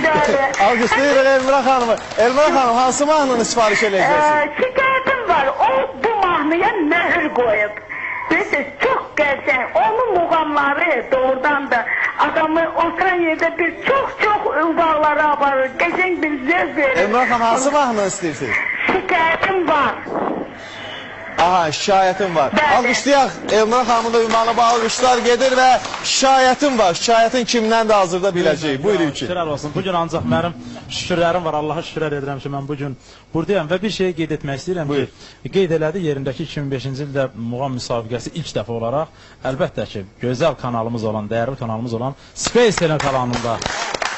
S6: Bəli.
S2: Alqışlayırıq Elmira xanımı. Elmira xanım, hansı mahnını sifariş edəcəksiniz?
S6: Şikayetim var. O bu mahnıya mühür koyup. Bilirsiniz çok gerçek. Onun muğamları doğrudan da adamı oturan yerde bir çok uvaqlara aparır. Geçen bir zevk verir.
S2: Elmira xanım, hansı mahnını istəyirsiniz?
S6: Şikayetim var.
S2: Aha, şikayətim var.
S6: Bəli.
S2: Alqışlayaq. Elmira xanımın da ünvanı bu alqışlar gedir və şikayətim var. Şikayətin kimdən də hazırda biləcəyik. Buyurun ki.
S5: Şükürlər olsun. Bugün ancaq mənim şükürlərim var. Allaha şükürlər edirəm ki, mən bugün buradayam və bir şeyi qeyd etmək istəyirəm ki, qeyd elədi yerindəki 2005-ci ildə muğam müsabiqəsi ilk dəfə olaraq, əlbəttə ki, gözəl kanalımız olan, dəyərli kanalımız olan Space Talent kanalında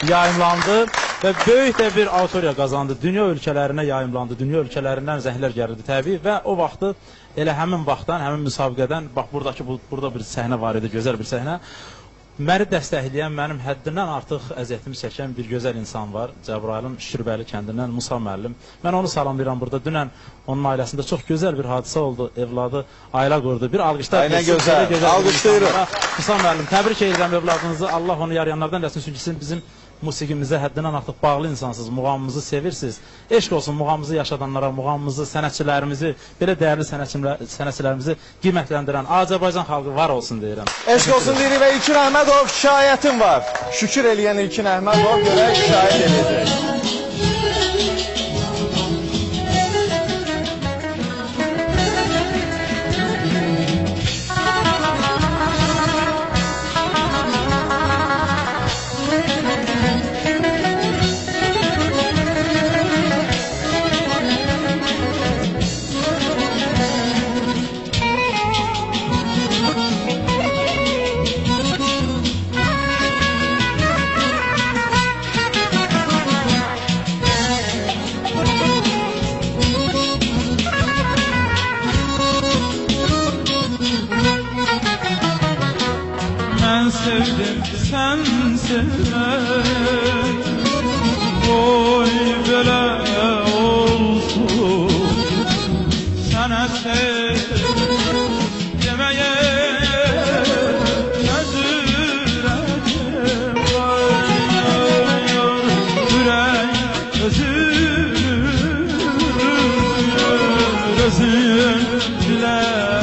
S5: yayımlandı və böyük də bir auditoriya qazandı. Dünya ölkələrinə yayımlandı. Dünya ölkələrindən zəhlər gəlirdi təbii və o vaxtı elə həmin vaxtdan, həmin müsabiqədən, bax burada bir səhnə var idi, gözəl bir səhnə. Məni dəstəkləyən, mənim həddindən artıq əziyyətimi çəkən bir gözəl insan var. Cəbrayılın Şükürbəli kəndindən Musa müəllim. Mən onu salamlayıram burada. Dünən onun ailəsində çox gözəl bir hadisə oldu. Evladı ailə qurdu. Bir alqışlar.
S2: Aynen gözəl. Alqışlayırıq.
S5: Musa müəllim, təbrik edirəm evladınızı. Allah onu yarayanlardan eləsin. Çünki siz bizim musiqimizə həddindən artıq bağlı insansınız, muğamımızı sevirsiniz. Eşq olsun muğamımızı yaşadanlara, muğamımızı, sənətçilərimizi, belə dəyərli sənətçilərimizi qiymətləndirən Azərbaycan xalqı var olsun deyirəm.
S2: Eşq olsun deyirik və İlkin Əhmədov şikayətim var. Şükür eləyən İlkin Əhmədov görək şikayət edəcək.
S7: Sevdim sen sevmek, oy böyle olsun. Sana sevdim demeye özürledim, yürek özür dilersen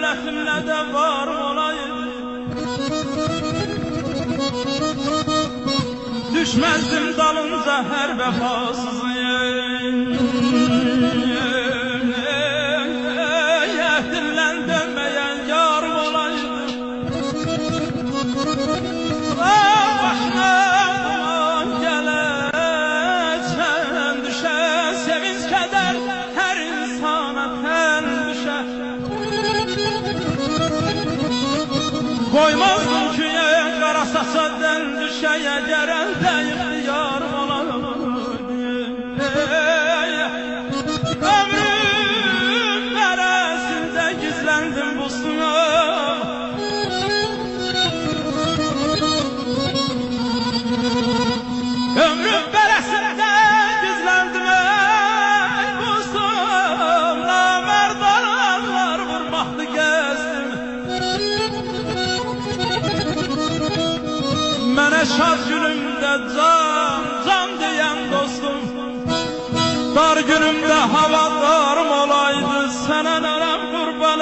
S7: hörmətimlə də var olaydı. Düşməzdim dalınca hər vəfasızın. Əhdimlə dönməyən yarım olaydı. Başına gələcən düşər, sevinç kədər hər insana tən düşər. Qoymazdım ki, qara saça dən düşər, əgər əldə ixtiyarım olaydı. Ömrüm mərəsində gizləndim bustuna. Ömrüm bərəsində gizləndim ey buzum, namerdanlar vurmaqlı gəzdim. Mənə şad günümdə can deyən dostum, dar günümdə havadarım olaydı. Sənə nərəm qurban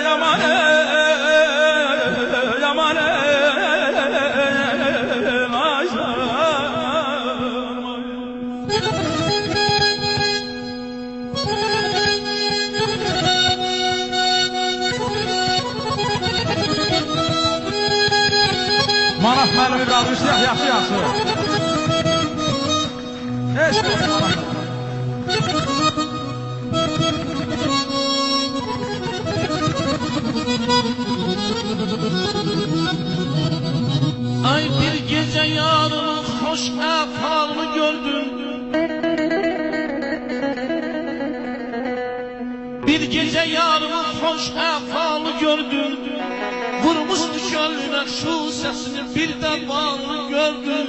S7: yaman yaman Manaf məlimi qalmışdıq, yaxşı. Heç olsun Manaf. Ay bir gece yarın hoş efalını gördüm. Bir gece yarın hoş efalı gördüm. Vurmuştu gönlüne şu sesini bir de bağlı gördüm.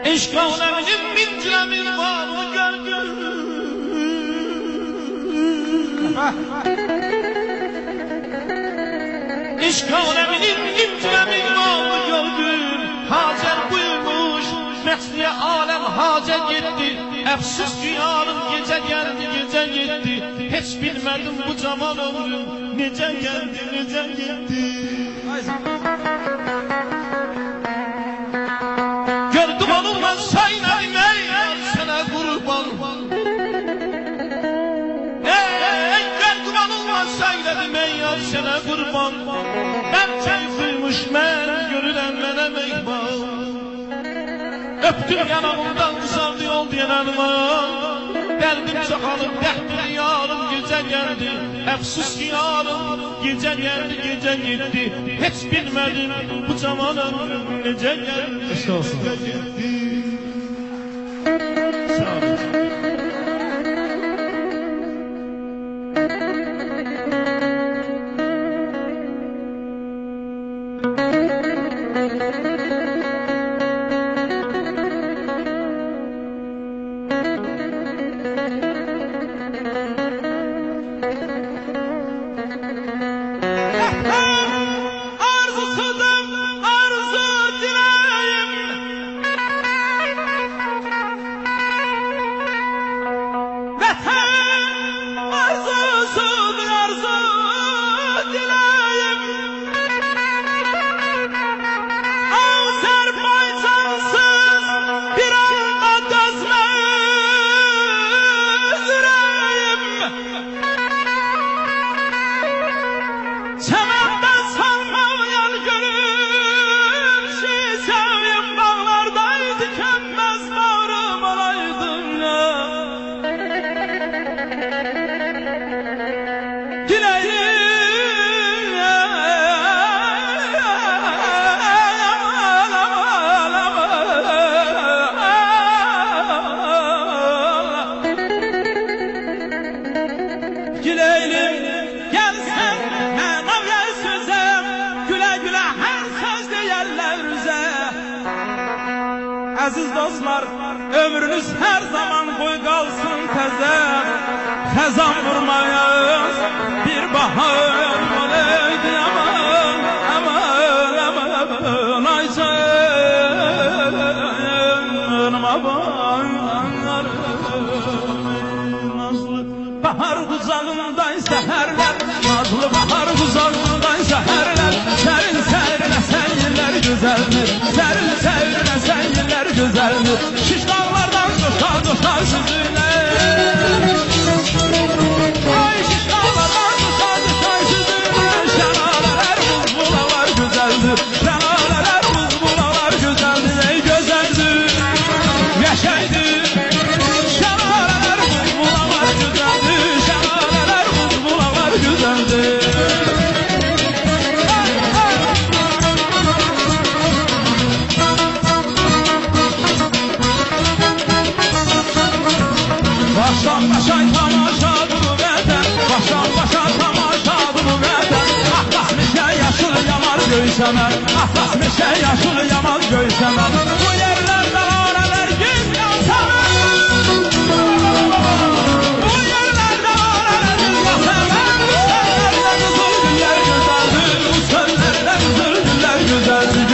S7: Eşk aleminin mincilemin bağlı gördüm. Eşk aleminin mincilemin bağlı gördüm. Hacer buyurmuş, Mesliye alem Hacer gitti. Əfsus ki yarın gecə gəldi, gecə getdi. Heç bilmədim bu cavan ömrüm necə gəldi, necə getdi. Gördüm onunla saynadım ey sənə qurban. Gördüm onunla saynadım ey sənə qurban. Mən keyfiymiş, mən görürəm mənə meyban. Öptüm yanağımdan uzandı yol diyenen var. Derdim çoxalıb, dərdli yarım gecə gəldi. Əfsus ki yarım gecə gəldi, gecə getdi. Heç bilmədim bu cavan ömrüm necə gəldi, necə getdi. Sağ olun.
S9: Aziz dostlar, ömrünüz her zaman boy kalsın teze. Xəzan vurmayız bir bahar olaydı. Aman, aman, aman, ay canım, aman, nazlı bahar qucağındaysa hərlər Nazlı bahar qucağındaysa hərlər Sərin sərinə səyirlər gözəldir Sərin sərinə səyirlər gözəldir Şiş dağlardan coşar coşar süzülər Ay şiş dağlardan coşar coşar süzülər Şəlalələr buz bulalar gözəldir Şəlalələr buz bulalar gözəldir Ey gözəldir Yaşaydır Başdan başa tamaşadır bu vətən Başdan başa tamaşadır bu vətən Atlas meşə yaşıl yamar göysəmər Atlas meşə yaşıl yamar göysəmər Bu yerlərdə alələr gün yansəmər Bu yerlərdə alələr gün yansəmər Bu sənlərdə qızıl güller gözəldir Bu sənlərdə qızıl güller gözəldir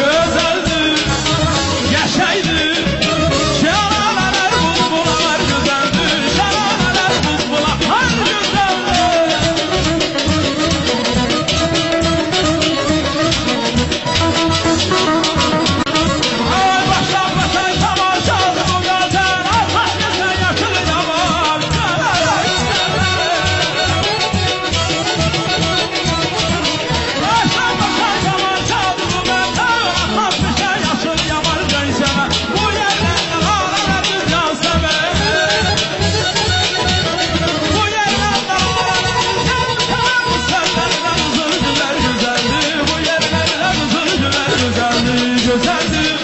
S9: Gözəldir,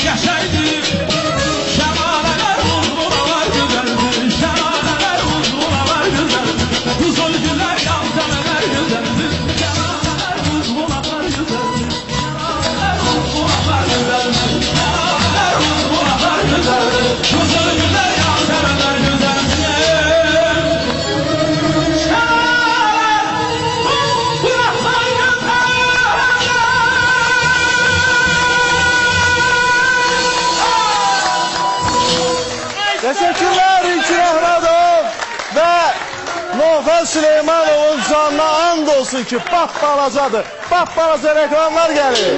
S9: yaşaydır
S2: Teşekkürler İlkin Əhmədov və Novxan Süleymanovun canına and olsun ki, balacadır. Balaca reklamlar gəlir.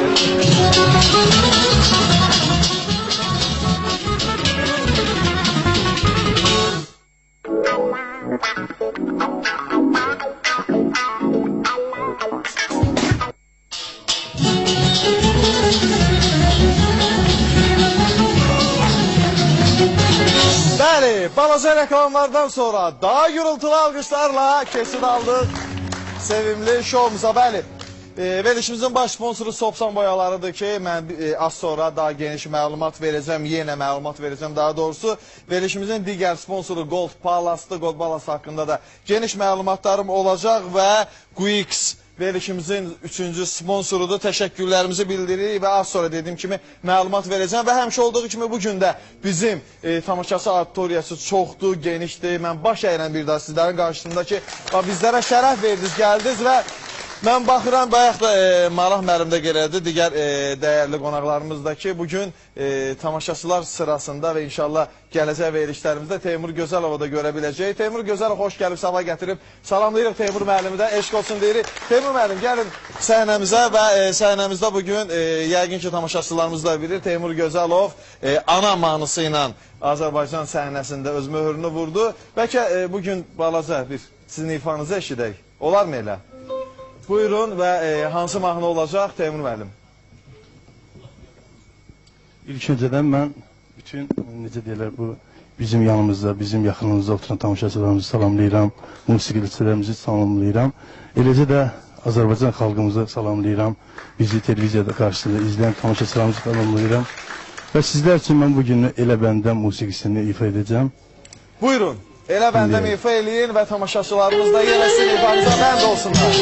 S2: Bəli, balaca reklamlardan sonra daha gürültülü alqışlarla kesit aldıq sevimli şovumuza. Bəli, verilişimizin baş sponsoru Sopsan boyalarıdır ki, mən az sonra daha geniş məlumat verəcəm, yenə məlumat verəcəm daha doğrusu. Verilişimizin digər sponsoru Gold Palace'dır. Gold Palace haqqında da geniş məlumatlarım olacaq və Quix verilişimizin 3-cü sponsorudur. Təşəkkürlərimizi bildiririk və az sonra dediyim kimi məlumat verəcəm və həmişə olduğu kimi bugün də bizim tamaşaçı auditoriyası çoxdur, genişdir. Mən baş əyirəm bir daha sizlərin qarşısında ki, bizlərə şərəf verdiniz, gəldiniz və mən baxıram, bayaq da Maraq müəllimdə gəlirdi, digər dəyərli qonaqlarımız da ki, bugün tamaşaçılar sırasında və inşallah gələcək verilişlərimizdə Teymur Gözəlovu da görə biləcək. Teymur Gözəlov xoş gəlib, sabah gətirib. Salamlayırıq Teymur müəllimi də, eşq olsun deyirik. Teymur müəllim, gəlin səhnəmizə və səhnəmizdə bugün yəqin ki, tamaşaçılarımız da bilir, Teymur Gözəlov ana mahnısı ilə Azərbaycan səhnəsində öz möhürünü vurdu. Bəlkə bugün balaca bir sizin ifanızı eşidək. Olar mı elə? Buyurun və hansı mahnı olacaq Teymur müəllim?
S3: İlk öncədən mən bütün, necə deyirlər, bu bizim yanımızda, bizim yaxınımızda oturan tamaşaçılarımızı salamlayıram, musiqiçilərimizi salamlayıram. Eləcə də Azərbaycan xalqımızı salamlayıram, bizi televiziyada qarşısında izləyən tamaşaçılarımızı salamlayıram. Və sizlər üçün mən bugün Elə Bəndəm musiqisini ifa edəcəm.
S2: Buyurun, Elə Bəndəm ifa eləyin və tamaşaçılarımız da yenə sizin ifanıza bənd olsunlar.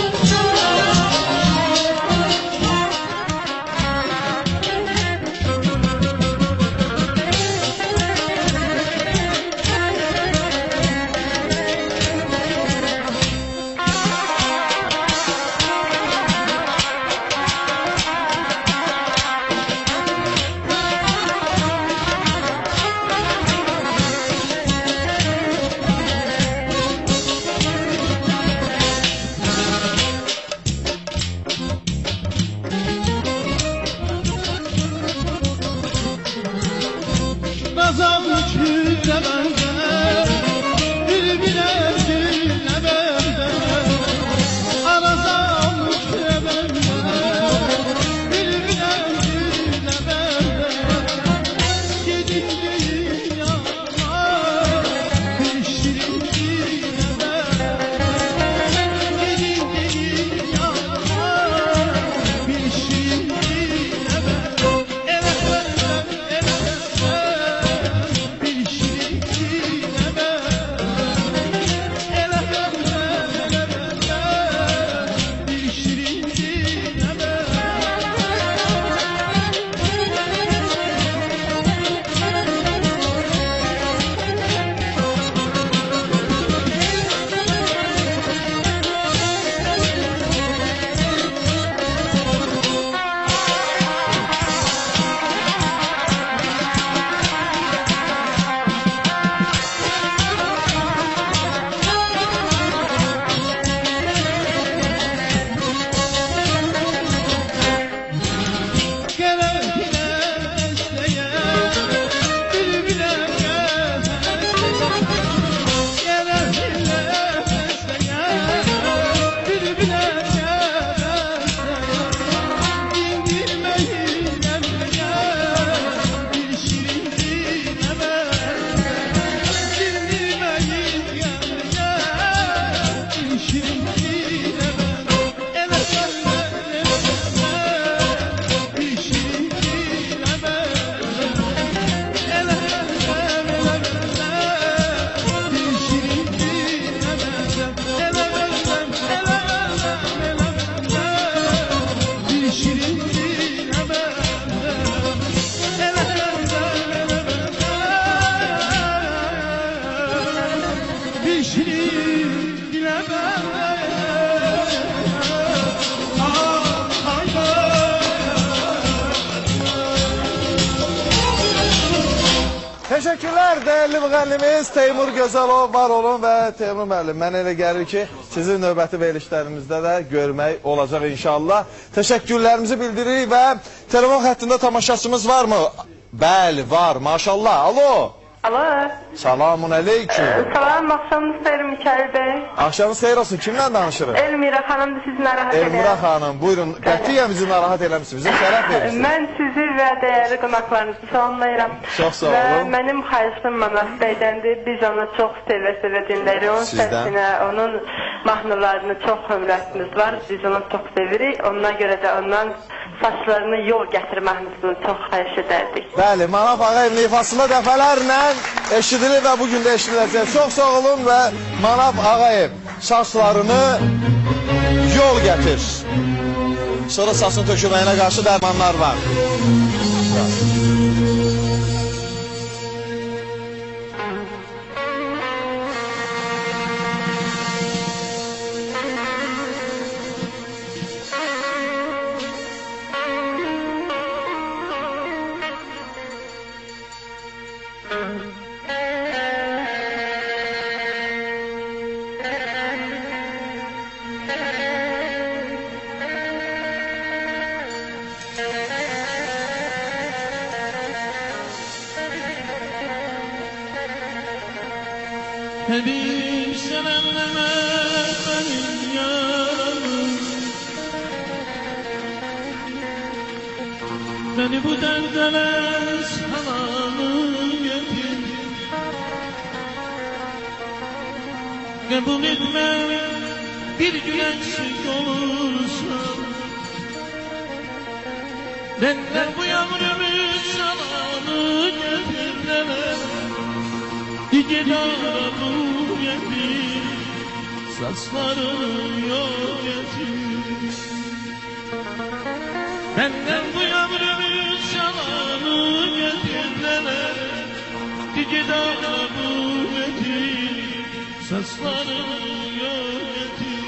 S7: Seni bilemem
S2: Teşekkürler değerli müğənnimiz Teymur Gözəlov, var olun və Teymur müəllim. Mənə elə gəlir ki, sizin növbəti verilişlərimizdə də görmək olacaq inşallah. Teşekkürlərimizi bildiririk və telefon xəttində tamaşaçımız varmı? Bəli, var, maşallah. Alo.
S6: Alo.
S2: Selamun aleyküm.
S6: Salam, axşamınız xeyir Mikail bəy.
S2: Axşamınız xeyir olsun. Kimlə danışırıq?
S6: Elmira xanımdır, sizi narahat edirəm.
S2: Elmira xanım, buyurun. Qətiyyən bizi narahat eləmişsiniz. Bizim şərəf verirsiniz.
S6: Mən sizi və dəyərli qonaqlarınızı salamlayıram.
S2: Çox sağ
S6: Və
S2: olun.
S6: mənim xahişim Manas bəydəndir. Biz onu çox sevə-sevə dinləyirik. Onun
S2: Sizdən.
S6: səsinə, onun mahnılarını çox hörmətimiz var. Biz onu çox sevirik. Ona görə də ondan saçlarını yol gətirməsini çox xahiş edərdik.
S2: Bəli, Manaf Ağayevin ifasında dəfələrlə eşidilir və bugün də eşidiləcək. Çox sağ olun və Manaf Ağayev saçlarını yol gətir. Sonra saçın tökülməyinə qarşı dərmanlar var.
S7: Habib sen anlama benim yaramı. Beni bu derdele salamı getir. Kabul etme bir gün eksik olursa. Benden bu yavrumun salamı getirler. İgidara bu getir, saçlarını yol getir. Benden bu yavrumun salamı getirler. İgidara bu getir, saçlarını yol getir.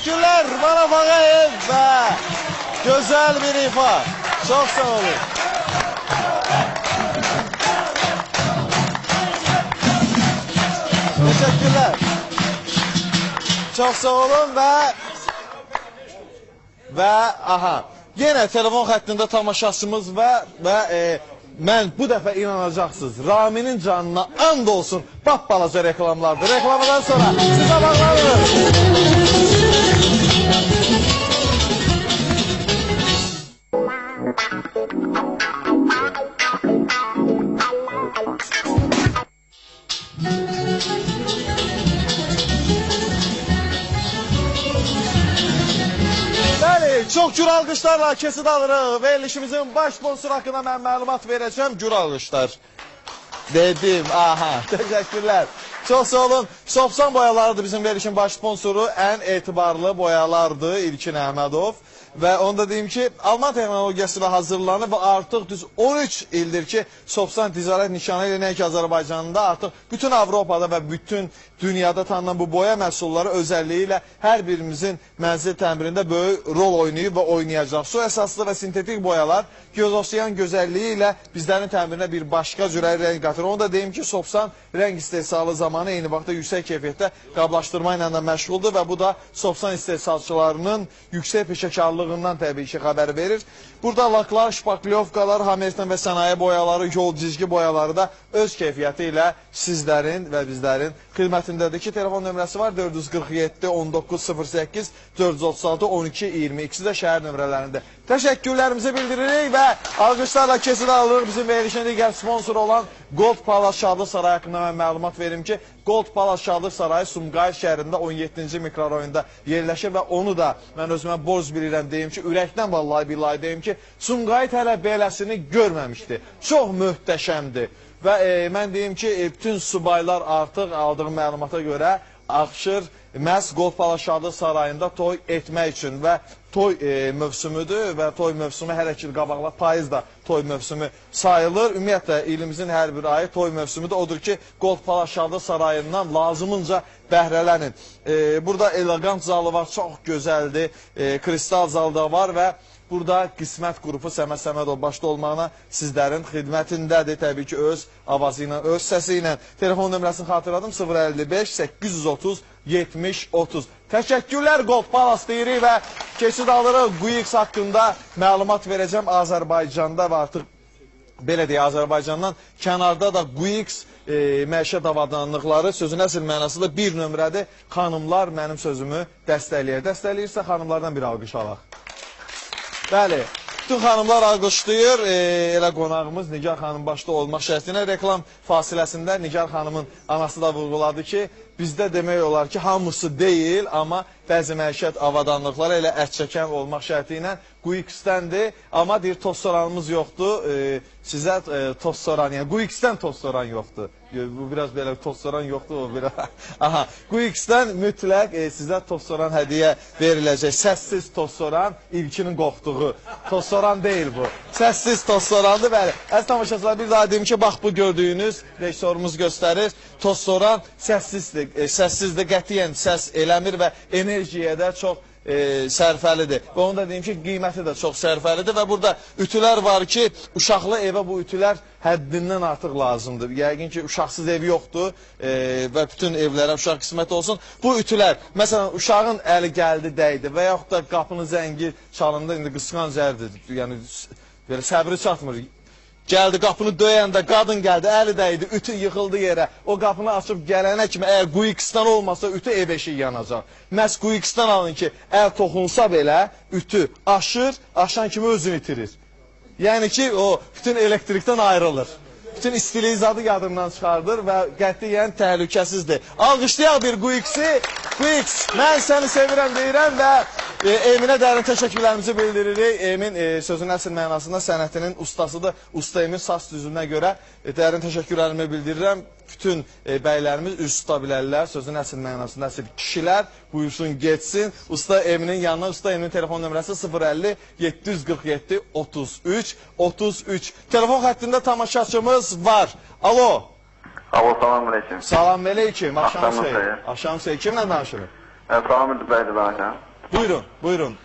S2: Teşekkürler Maraf Ağayev ve güzel bir ifa. Çok sağ olun. Teşekkürler. Çok sağ olun ve aha yine telefon xəttində tamaşaçımız var ve mən bu dəfə inanacaqsınız. Raminin canına and olsun. Balaca reklamlardır. Reklamdan sonra sizə bağlanırız. Bəli, çox gür alqışlarla kesid alırıq. Verilişimizin baş sponsoru haqqında mən məlumat verəcəm. Gür alqışlar. Dedim, aha, təşəkkürlər. Çox sağ olun. Sopsan boyalarıdır bizim verilişin baş sponsoru. Ən etibarlı boyalardır İlkin Əhmədov. Və onu da deyim ki, Alman texnologiyası ilə hazırlanıb və artıq düz 13 ildir ki, Sopsan ticarət nişanı ilə nəinki Azərbaycanında artıq bütün Avropada və bütün dünyada tanınan bu boya məhsulları özəlliyi ilə hər birimizin mənzil təmirində böyük rol oynayıb və oynayacaq. Su əsaslı və sintetik boyalar gözosyan gözəlliyi ilə bizlərin təmirinə bir başqa cürə rəng qatır. Onu da deyim ki, Sopsan rəng istehsalı zamanı eyni vaxtda yüksək keyfiyyətdə qablaşdırma ilə də məşğuldur və bu da Sopsan istehsalçılarının yüksək peşəkarlığından təbii ki, xəbər verir. Burada laklar, şpaklyovkalar, Hamilton və sənaye boyaları, yol cizgi boyaları da öz keyfiyyəti ilə sizlərin və bizlərin xidmətindədir ki, telefon nömrəsi var 447 1908 436 12 20. İkisi də şəhər nömrələrində. Təşəkkürlərimizi bildiririk və alqışlarla kesid alırıq. Bizim verilişin digər sponsoru olan Gold Palace Şadlıq Sarayı haqqında mən məlumat verim ki, Gold Palace Şadlıq Sarayı Sumqayıt şəhərində 17-ci mikrorayonda yerləşir və onu da mən özümə borc bilirəm deyim ki, ürəkdən vallahi billahi deyim ki, Sumqayıt hələ beləsini görməmişdi. Çox möhtəşəmdir. Və mən deyim ki, bütün subaylar artıq aldığım məlumata görə axşır məhz Gold Palace Şadlıq Sarayında toy etmək üçün və toy mövsümüdür və toy mövsümü hələ ki qabaqla payız da toy mövsümü sayılır. Ümumiyyətlə ilimizin hər bir ayı toy mövsümüdür. Odur ki, Gold Palace Şadlıq Sarayından lazımınca bəhrələnin. Burada elegant zalı var, çox gözəldir. Kristal zalı da var və burada qismət qrupu Səməd Səmədov başda olmağına sizlərin xidmətindədir. Təbii ki, öz avazı ilə, öz səsi ilə. Telefon nömrəsini xatırladım 055 830 70 30. Təşəkkürlər Gold Palace deyirik və keçid alırıq. Guix haqqında məlumat verəcəm Azərbaycanda və artıq belə deyək, Azərbaycandan kənarda da Guix məişət avadanlıqları sözün əsl mənası da bir nömrədir. Xanımlar mənim sözümü dəstəkləyir. Dəstəkləyirsə xanımlardan bir alqış alaq. Bəli, bütün xanımlar alqışlayır. Elə qonağımız Nigar xanım başda olmaq şərtinə reklam fasiləsində Nigar xanımın anası da vurğuladı ki, bizdə demək olar ki, hamısı deyil, amma bəzi məişət avadanlıqları elə ət çəkən olmaq şərti ilə Guix-dəndir. Amma deyir, toz soranımız yoxdur. Sizə toz soran, yəni Guix-dən toz soran yoxdur. Bu biraz belə toz soran yoxdur. O biraz. Aha, Guix-dən mütləq sizə toz soran hədiyyə veriləcək. Səssiz toz soran ilkinin qorxduğu. Toz soran deyil bu. Səssiz toz sorandır. Bəli. Əziz tamaşaçılar, bir daha deyim ki, bax bu gördüyünüz rejissorumuz göstərir. Toz soran səssizdir. Səssizdir, qətiyyən səs eləmir və enerjiyə də çox sərfəlidir. Və onu da deyim ki, qiyməti də çox sərfəlidir və burada ütülər var ki, uşaqlı evə bu ütülər həddindən artıq lazımdır. Yəqin ki, uşaqsız ev yoxdur və bütün evlərə uşaq qismət olsun. Bu ütülər, məsələn, uşağın əli gəldi, dəydi və yaxud da qapının zəngi çalındı, indi qısqanc ərdir, yəni belə səbri çatmır. Gəldi, qapını döyəndə, qadın gəldi, əli dəydi, ütü yıxıldı yerə. O qapını açıb gələnə kimi, əgər Guix-dan olmasa, ütü ev eşiyi yanacaq. Məhz Guix-dan alın ki, əl toxunsa belə, ütü aşır, aşan kimi özünü itirir. Yəni ki, o bütün elektrikdən ayrılır. Bütün istiliyi zadı yadından çıxardır və qətiyyən təhlükəsizdir. Alqışlayaq bir Guix-i. Guix, mən səni sevirəm deyirəm və Eminə dərin təşəkkürlərimizi bildiririk. Emin sözün əsl mənasında sənətinin ustasıdır. Usta Emin saç düzümünə görə dərin təşəkkürlərimi bildirirəm. Bütün bəylərimiz üst tuta bilərlər. Sözün əsl mənasında əsl kişilər buyursun getsin. Usta Eminin yanına Usta Eminin telefon nömrəsi 050 747 33 33. Telefon xəttində tamaşaçımız var. Alo.
S10: Alo, salam aleyküm.
S2: Salam aleyküm.
S10: Axşamınız xeyir.
S2: Axşamınız xeyir. Kimlə danışırıq?
S10: Samir bəylə danışıram.
S2: Buyurun, buyurun.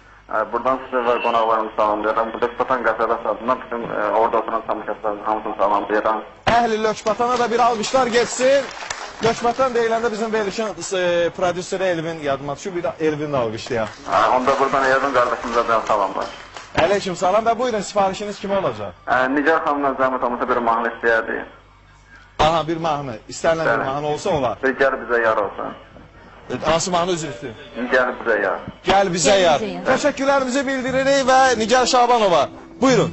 S10: Buradan size ve qonaqlarımı salamlayıram. Bu Lökbatan qəsəbəsi adından bütün orada oturan tamaşaçıların hamısını salamlayıram.
S2: Əhli Lökbatana da bir alqışlar geçsin. Lökbatan deyiləndə bizim verilişin prodüseri Elvin yadıma düşür. Bir Elvin alqışlayaq.
S10: Onda buradan Elvin qardaşımıza da salamlar.
S2: Aleyküm salam və buyurun sifarişiniz kimə olacaq?
S10: Nigar xanımdan zəhmət olmasa bir mahnı istəyərdik.
S2: Aha bir mahnı. İstənilən bir mahnı olsa olar.
S10: Gəl bizə yar olsun.
S2: Hansı mahnı üzr istəyir?
S10: Gəl bizə yar.
S2: Gəl bizə yar. Təşəkkürlərimizi bildiririk və Nigar Şabanova. Buyurun.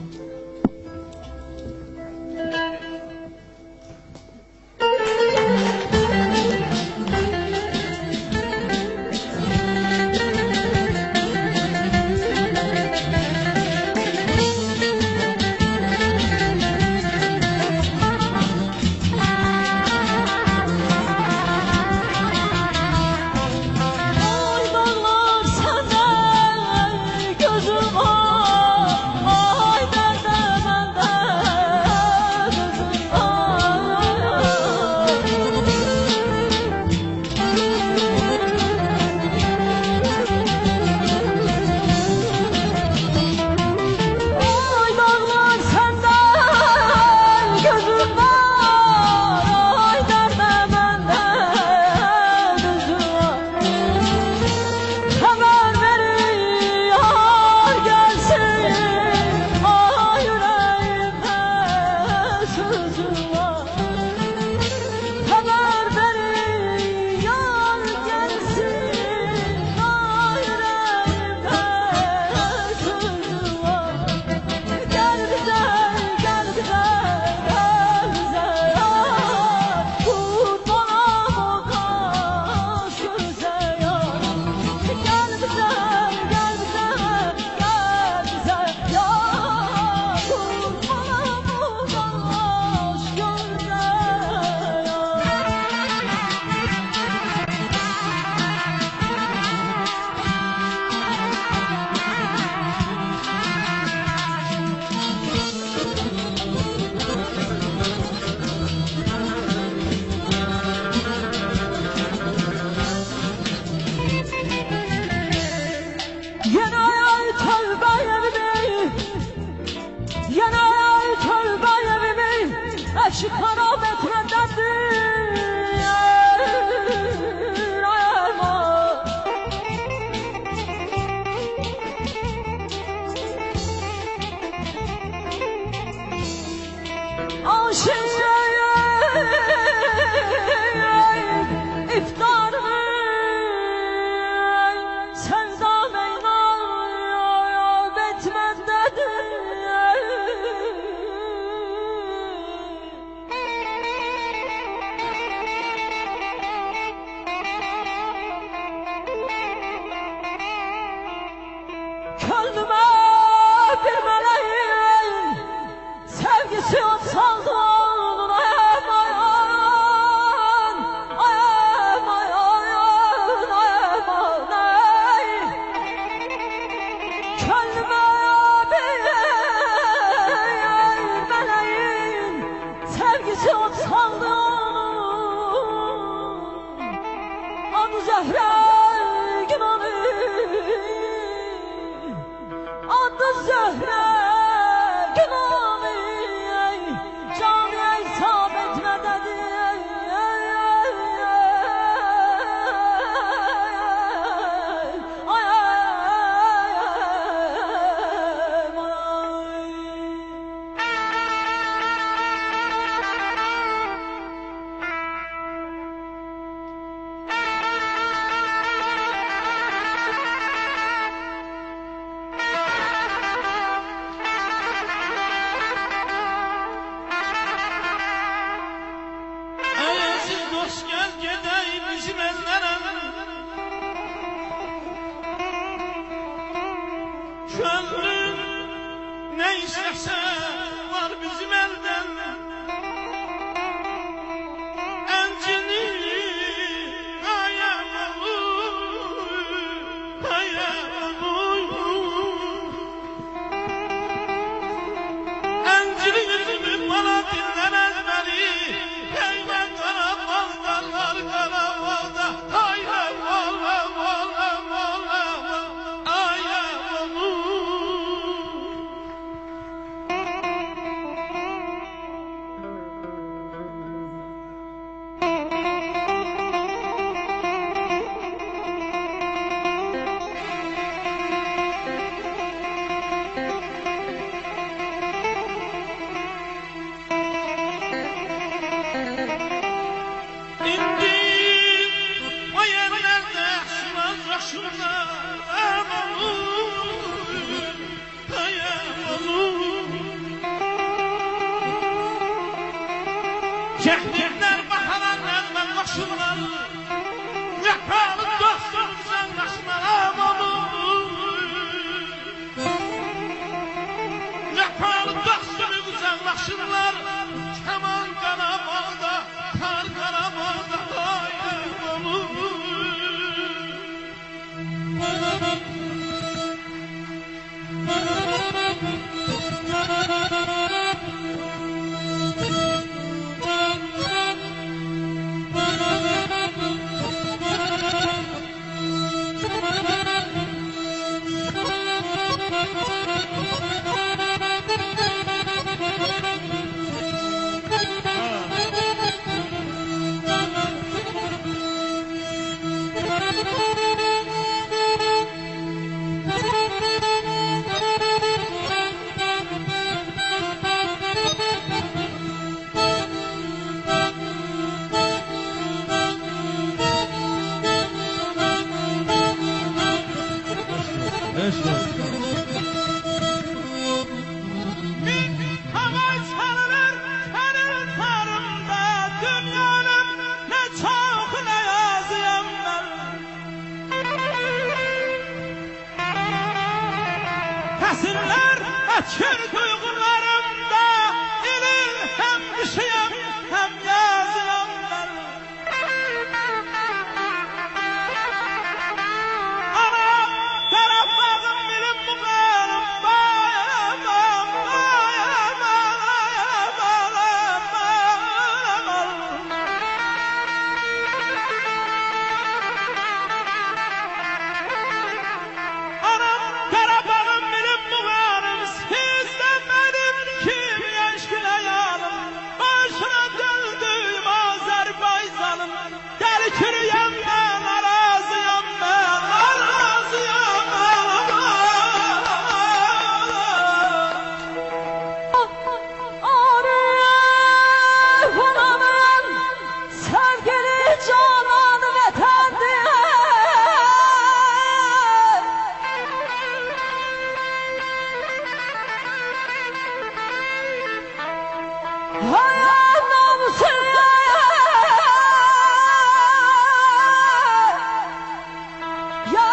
S8: Ay dağlar səndən gözüm var, ay dərdə məndə gözüm Ay dağlar səndən gözüm var, ay dərdə məndə gözüm var. Xəbər verin yar gəlsin, ay ürəyimdə sözüm var. Xəbər verin yar gəlsin, ay ürəyimdə sözüm var. Gəl bizə, gəl bizə, gəl bizə yar, qurbanam o qaş gözə yar. Gəl bizə, gəl bizə, gəl bizə yar, qurbanam o qaş gözə Yenə tövbə evimi, yenə tövbə evimi, eşik xarab etmədədir. Ay aman. İftarımı sevdam eynan etməndedir. Könlüme bir meleğin sevgisi saldı. Sevgisi ot saldı. Adı Zehra Günanı, adı Zehra Günanı, canı hesap etmədədir.
S7: Əziz dost gəl gedək bizim əllərə. Könlün nə istəsə var bizim əldən. Əncini ayağım Əncini yüzümü bana dinlər əzməli. Peyvən qara baldarlar qara balda. Hay hay val val val val val val.
S9: Əsirlər əkir duyğularımda, İlil həm düşəyəm, həm yazıyam mən. Anam, Qarabağım bilim bu mənim, bayam, bayam, Anam, Qarabağım bilim bu mənim, sizdən mənim kim yaşkılayalım, başına döndüyüm Azərbaycanım, gəl kürüyəm mən, arazıyam mən, arazıyam mən.
S8: Arif anamın sevgili canan vətəndir. Hay namusun ya, ya,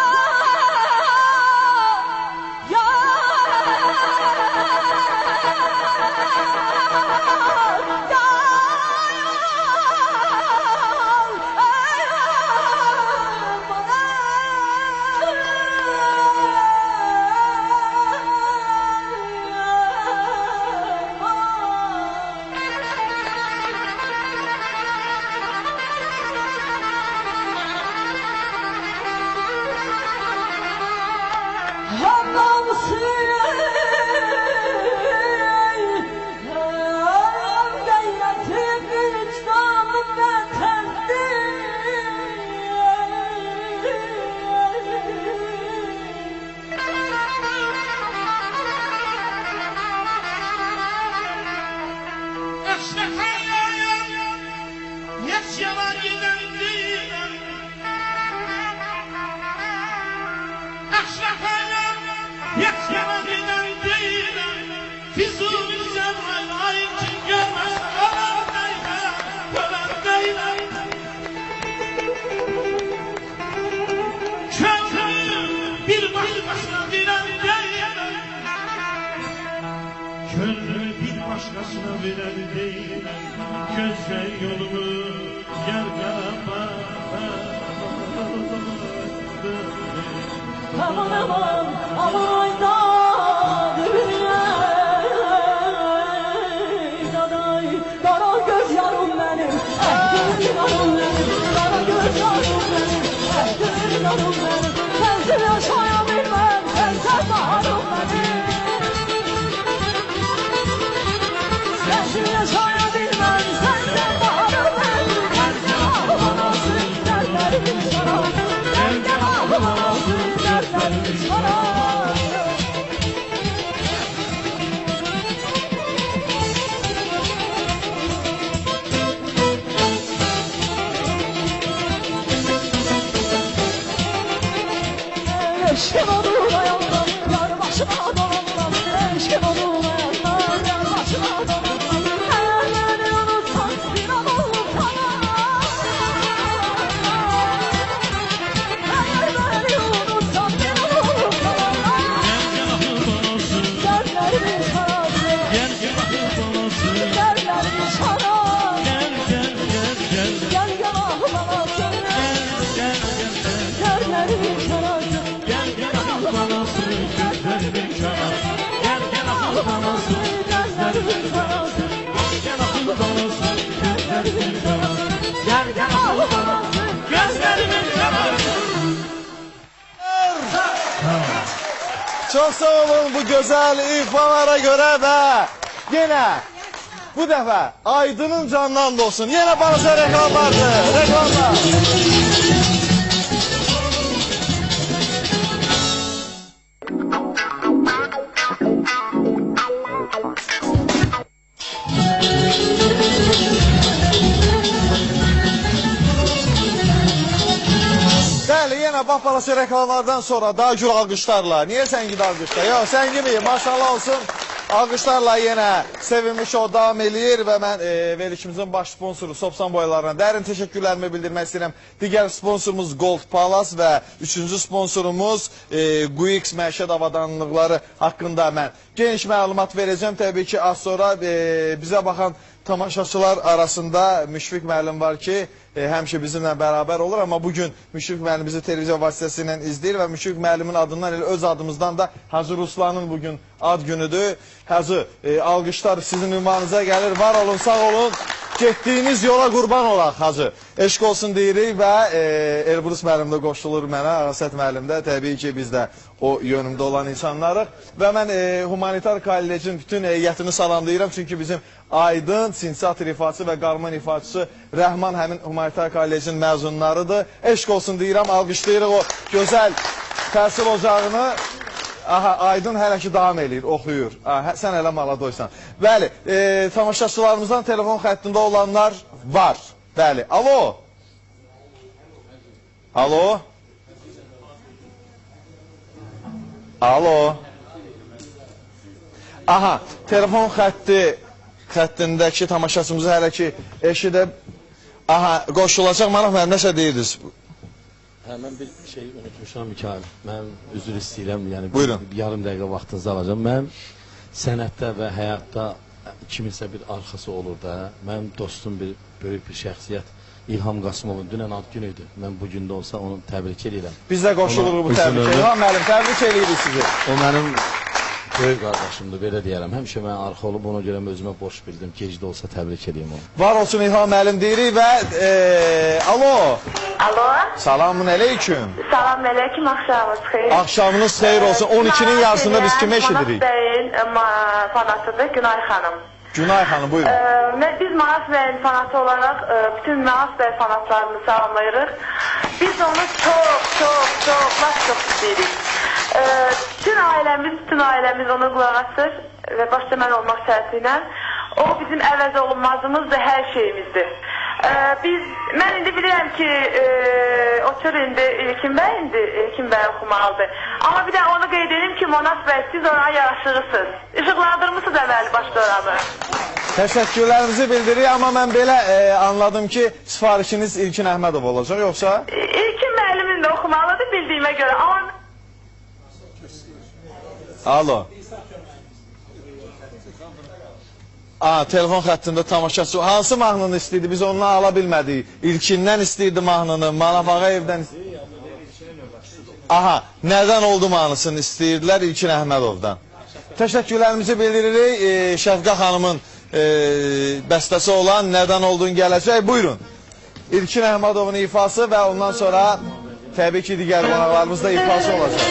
S7: Gönlü bir başkasına veren değil, gözler yolumu yer
S8: aman aman aman ayda daday, kara göz yarım benim, eşkıdır yarım benim, kara göz yarım benim, eşkıdır yarım benim, sensiz yaşayabilmem, sensiz baharım benim. Sensiz yaşayabilmem, sensiz baharım benim, sensiz ahıma nasıl dertlerim sana, sensiz ahıma nasıl dertlerim sana. Eşkim olur ayağımdan, yar başıma dolanmam. Eşkim olur ayağımdan, yar başıma dolanmam. Eğer beni unutsan, inan olur sana. Eğer beni unutsan, inan olur sana. Dertlerimi sarardı, dertlerimi sarardı. Gel gel ahıma nasıl, dertlerimi sarardı.
S7: Gel gel ahıma nasıl
S2: Çok sağ olun bu güzel ifalara göre ve yine bu defa Aydın'ın canından olsun. Yine balaca reklamlardı. Reklamlar. Bəli, yenə bax balası reklamlardan sonra daha gür alqışlarla. Niyə sən gid alqışla? Yox, sən gibi maşallah olsun. Alqışlarla yenə sevimli şou davam eləyir və mən verilişimizin baş sponsoru Sopsan boyalarına dərin təşəkkürlərimi bildirmək istəyirəm. Digər sponsorumuz Gold Palace və üçüncü sponsorumuz Guix məişət avadanlıqları haqqında mən geniş məlumat verəcəm. Təbii ki, az sonra bizə baxan tamaşaçılar arasında Müşfiq müəllim var ki, həmişə bizimlə bərabər olur, amma bugün Müşfiq müəllim bizi televiziya vasitəsilə izləyir və Müşfiq müəllimin adından elə öz adımızdan da Hacı Ruslanın bugün ad günüdür. Hacı, alqışlar sizin ünvanınıza gəlir, var olun, sağ olun. Getdiyiniz yola qurban olaq Hacı. Eşq olsun deyirik və Elbrus müəllim də qoşulur mənə, Ağasət müəllim də, təbii ki biz də o yönümdə olan insanlarıq. Və mən humanitar kollecin bütün heyətini salamlayıram, çünki bizim Aydın, sinsiatr ifaçısı və qarman ifaçısı Rəhman həmin humanitar kollecin məzunlarıdır. Eşq olsun deyirəm, alqışlayırıq o gözəl təhsil ocağını. Aha, Aydın hələ ki davam eləyir, oxuyur. Sən hələ mala doysan. Bəli, tamaşaçılarımızdan telefon xəttində olanlar var. Bəli, alo. Alo. Alo. Aha, telefon xəttindəki tamaşaçımızı hələ ki eşidib. Aha, qoşulacaq, Manaf müəllim, nəsə deyirdiniz?
S3: Mən bir şey unutmuşam Mikail. Mən üzr istəyirəm, yəni
S2: Buyurun.
S3: yarım dəqiqə vaxtınızı alacağım. Mən sənətdə və həyatda kiminsə bir arxası olur da. Mənim dostum bir böyük bir şəxsiyyət İlham Qasımovun dünən ad günüydü. Mən bu gündə olsa onu təbrik edirəm.
S2: Biz də qoşuluruq bu təbrik. İlham müəllim, təbrik edirik sizi.
S3: O mənim böyük qardaşımdır, belə deyərəm. Həmişə mən arxa olub, ona görə özümə borc bildim. Gec də olsa təbrik edeyim onu.
S2: Var olsun İlham müəllim deyirik və alo.
S6: Alo.
S2: Selamun aleyküm.
S6: Salam aleyküm, axşamınız xeyir.
S2: Axşamınız xeyir olsun. 12-nin yarısında biz kimi eşidirik?
S6: Manaf Bey'in fanatıdır Günay xanım.
S2: Günay xanım, buyurun.
S6: Biz Manaf Bey'in fanatı olarak bütün Manaf Bey fanatlarını salamlayırıq. Biz onu çok isteyirik. Bütün ailəmiz onu qulaq asır və başta mən olmaq şərtilə. O bizim əvəz olunmazımızdır, hər şeyimizdir. Mən indi bilirəm ki, otur indi İlkin Bəy oxumalıdır. Amma bir də onu qeyd edeyim ki, Manaf Bəy, siz ona yaraşırırsınız. İşıqlandırmışsınız əvvəli başda oranı.
S2: Təşəkkürlərimizi bildiririk, amma mən belə anladım ki, sifarişiniz İlkin Əhmədov olacaq, yoxsa?
S6: İlkin müəllimin də oxumalıdır bildiyimə görə, amma...
S2: Alo. Telefon xəttində tamaşaçı. Hansı mahnını istəyirdi? Biz ondan ala bilmədik. İlkindən istəyirdi mahnını. Manaf Ağayevdən istəyirdi. Aha, nədən oldu mahnısını istəyirdilər? İlkin Əhmədovdan. Təşəkkürlərimizi bildiririk. Şəfqə xanımın bəstəsi olan Nədən olduğun gələcək. Buyurun. İlkin Əhmədovun ifası və ondan sonra təbii ki, digər qonaqlarımız da ifası olacaq.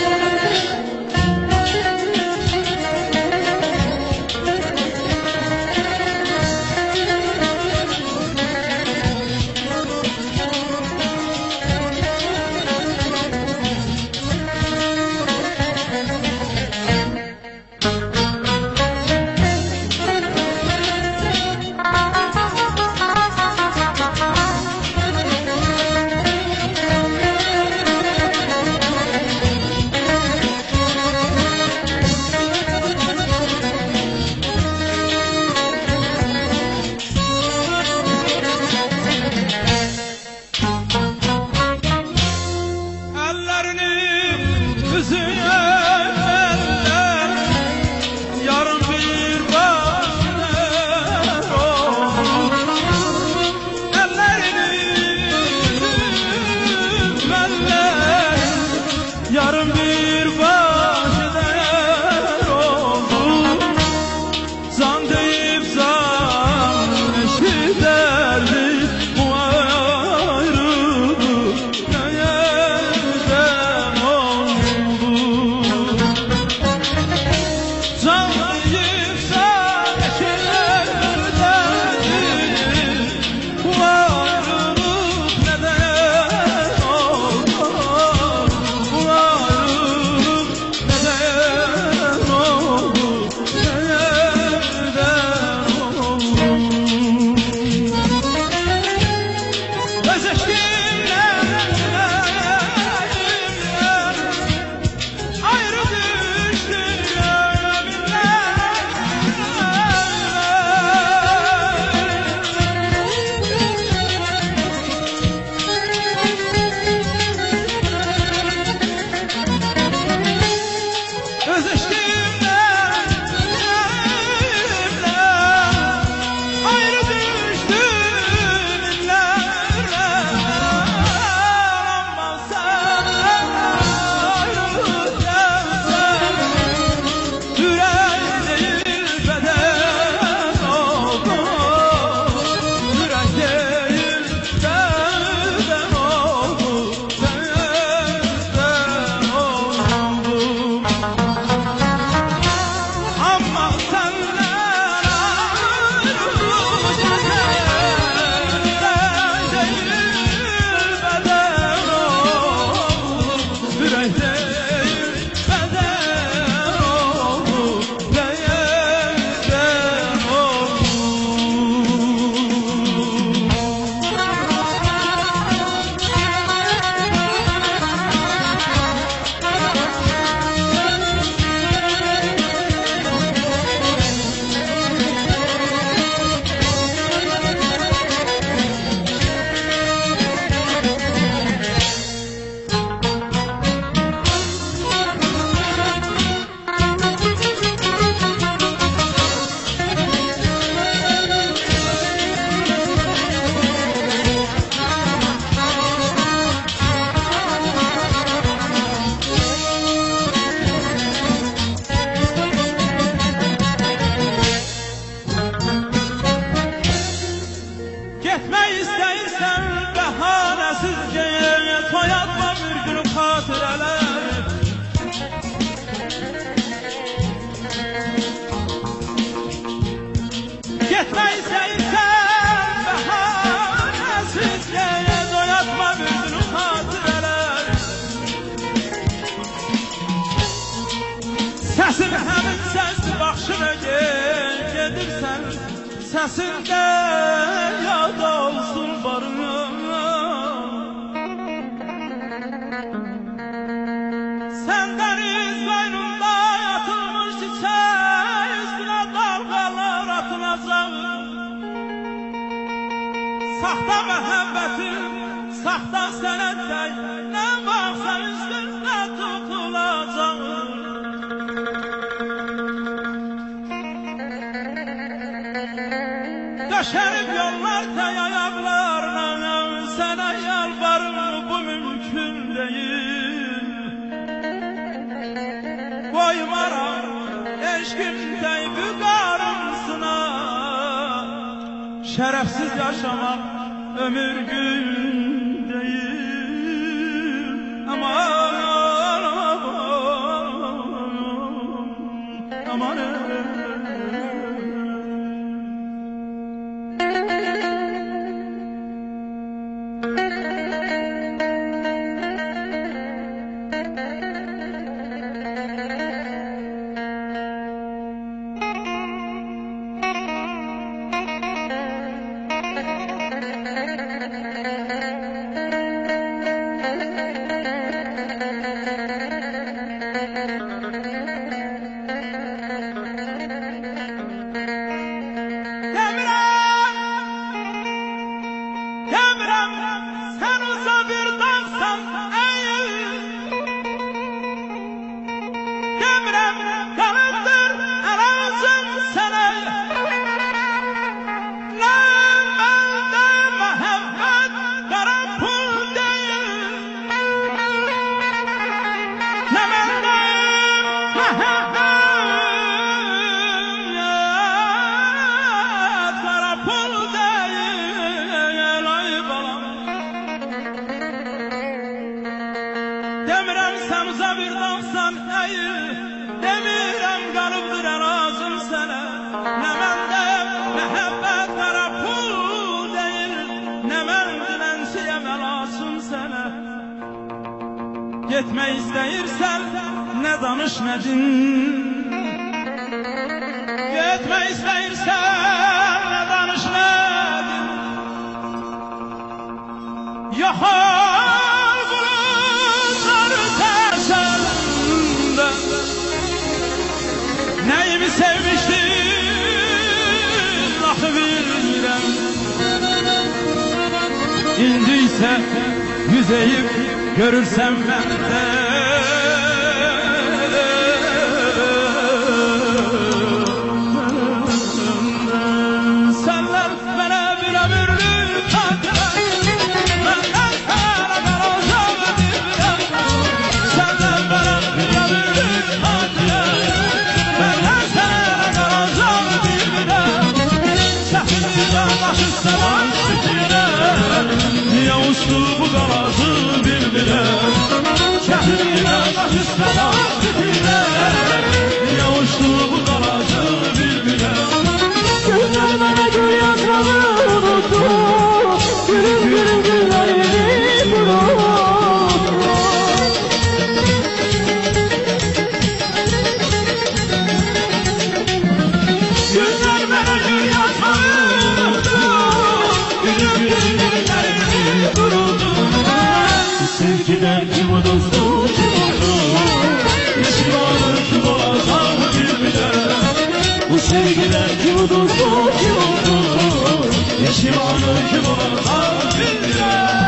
S9: öz eşkimden ayrı düştüm inlerle. Ama sen ayrılık gelsen yürek değil beden oldu. Yürek değil beden oldu. Beden oldu. Ama senden ayrılık değil beden oldu. Yürek değil beden oldu. Beden Getmək istəyirsən bəhanəsizcə, soyatma bir gün xatirələr. Getmək istəyirsən bəhanəsizcə, soyatma bir gün xatirələr. Səsin həmin səs baxışına gedirsən, səsində yad olsun barına. Səndən iz qoynunda yatılmış çiçək, üstünə dalğalar atılacaq. Saxta məhəbbətin, saxta sənətdə nə varsa üstündə tutulacaq. Döşərib yollar ayaqlarına, sənə yalvarım bu mümkün deyil. Qoymaram eşqimdə büqarımsına, şərəfsiz yaşamaq ömür gün deyil. Aman aman Demirəm sən uza bir dağsan əyil, demirəm qalıbdır ərazım sənə. Nə məndə məhəbbət qara pul deyil, nə mən dilənçiyəm əlasım sənə. Getmək istəyirsən, nə danış nə din. Getmək istəyirsən, nə danış nə din. Yox neyimi sevmiştin, lafı bilmirəm. İndi ise yüzeyip görürsem məndə
S7: sevgiler kim uduzdu kim oldu Pişmanı kim olacak bilmem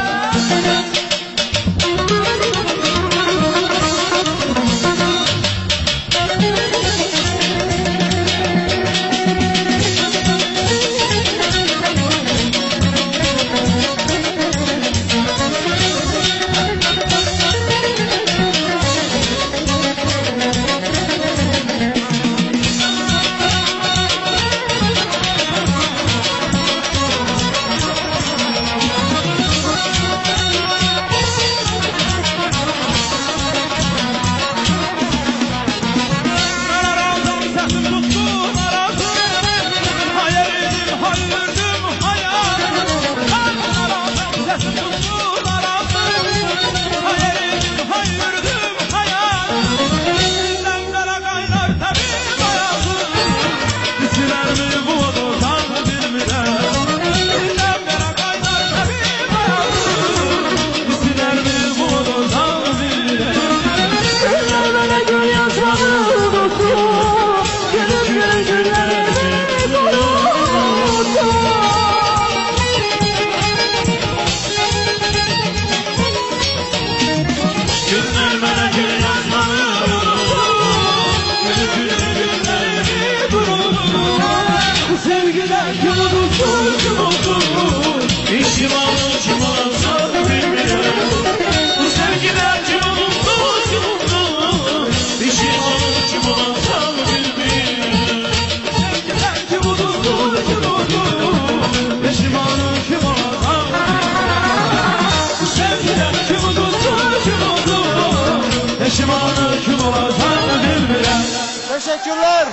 S2: Teşekkürler.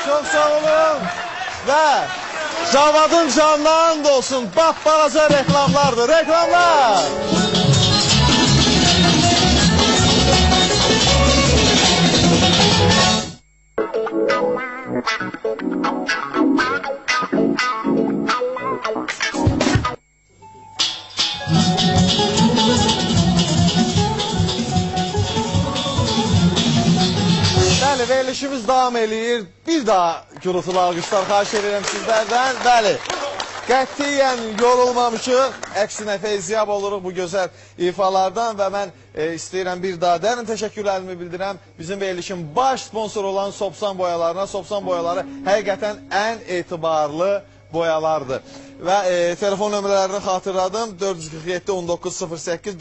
S2: Çok sağ olun. Ve Cavadın canından da olsun. Balaca reklamlardır. Reklamlar. Bəli, verilişimiz davam eləyir. Bir daha gürültülü alqışlar xahiş edirəm sizlərdən. Bəli, qətiyyən yorulmamışıq. Əksinə feyziyab oluruq bu gözəl ifalardan və mən istəyirəm bir daha dərin təşəkkürlərimi bildirəm. Bizim verilişin baş sponsoru olan Sopsan boyalarına. Sopsan boyaları həqiqətən ən etibarlı boyalardır. Və telefon nömrələrini xatırladım. 447-1908,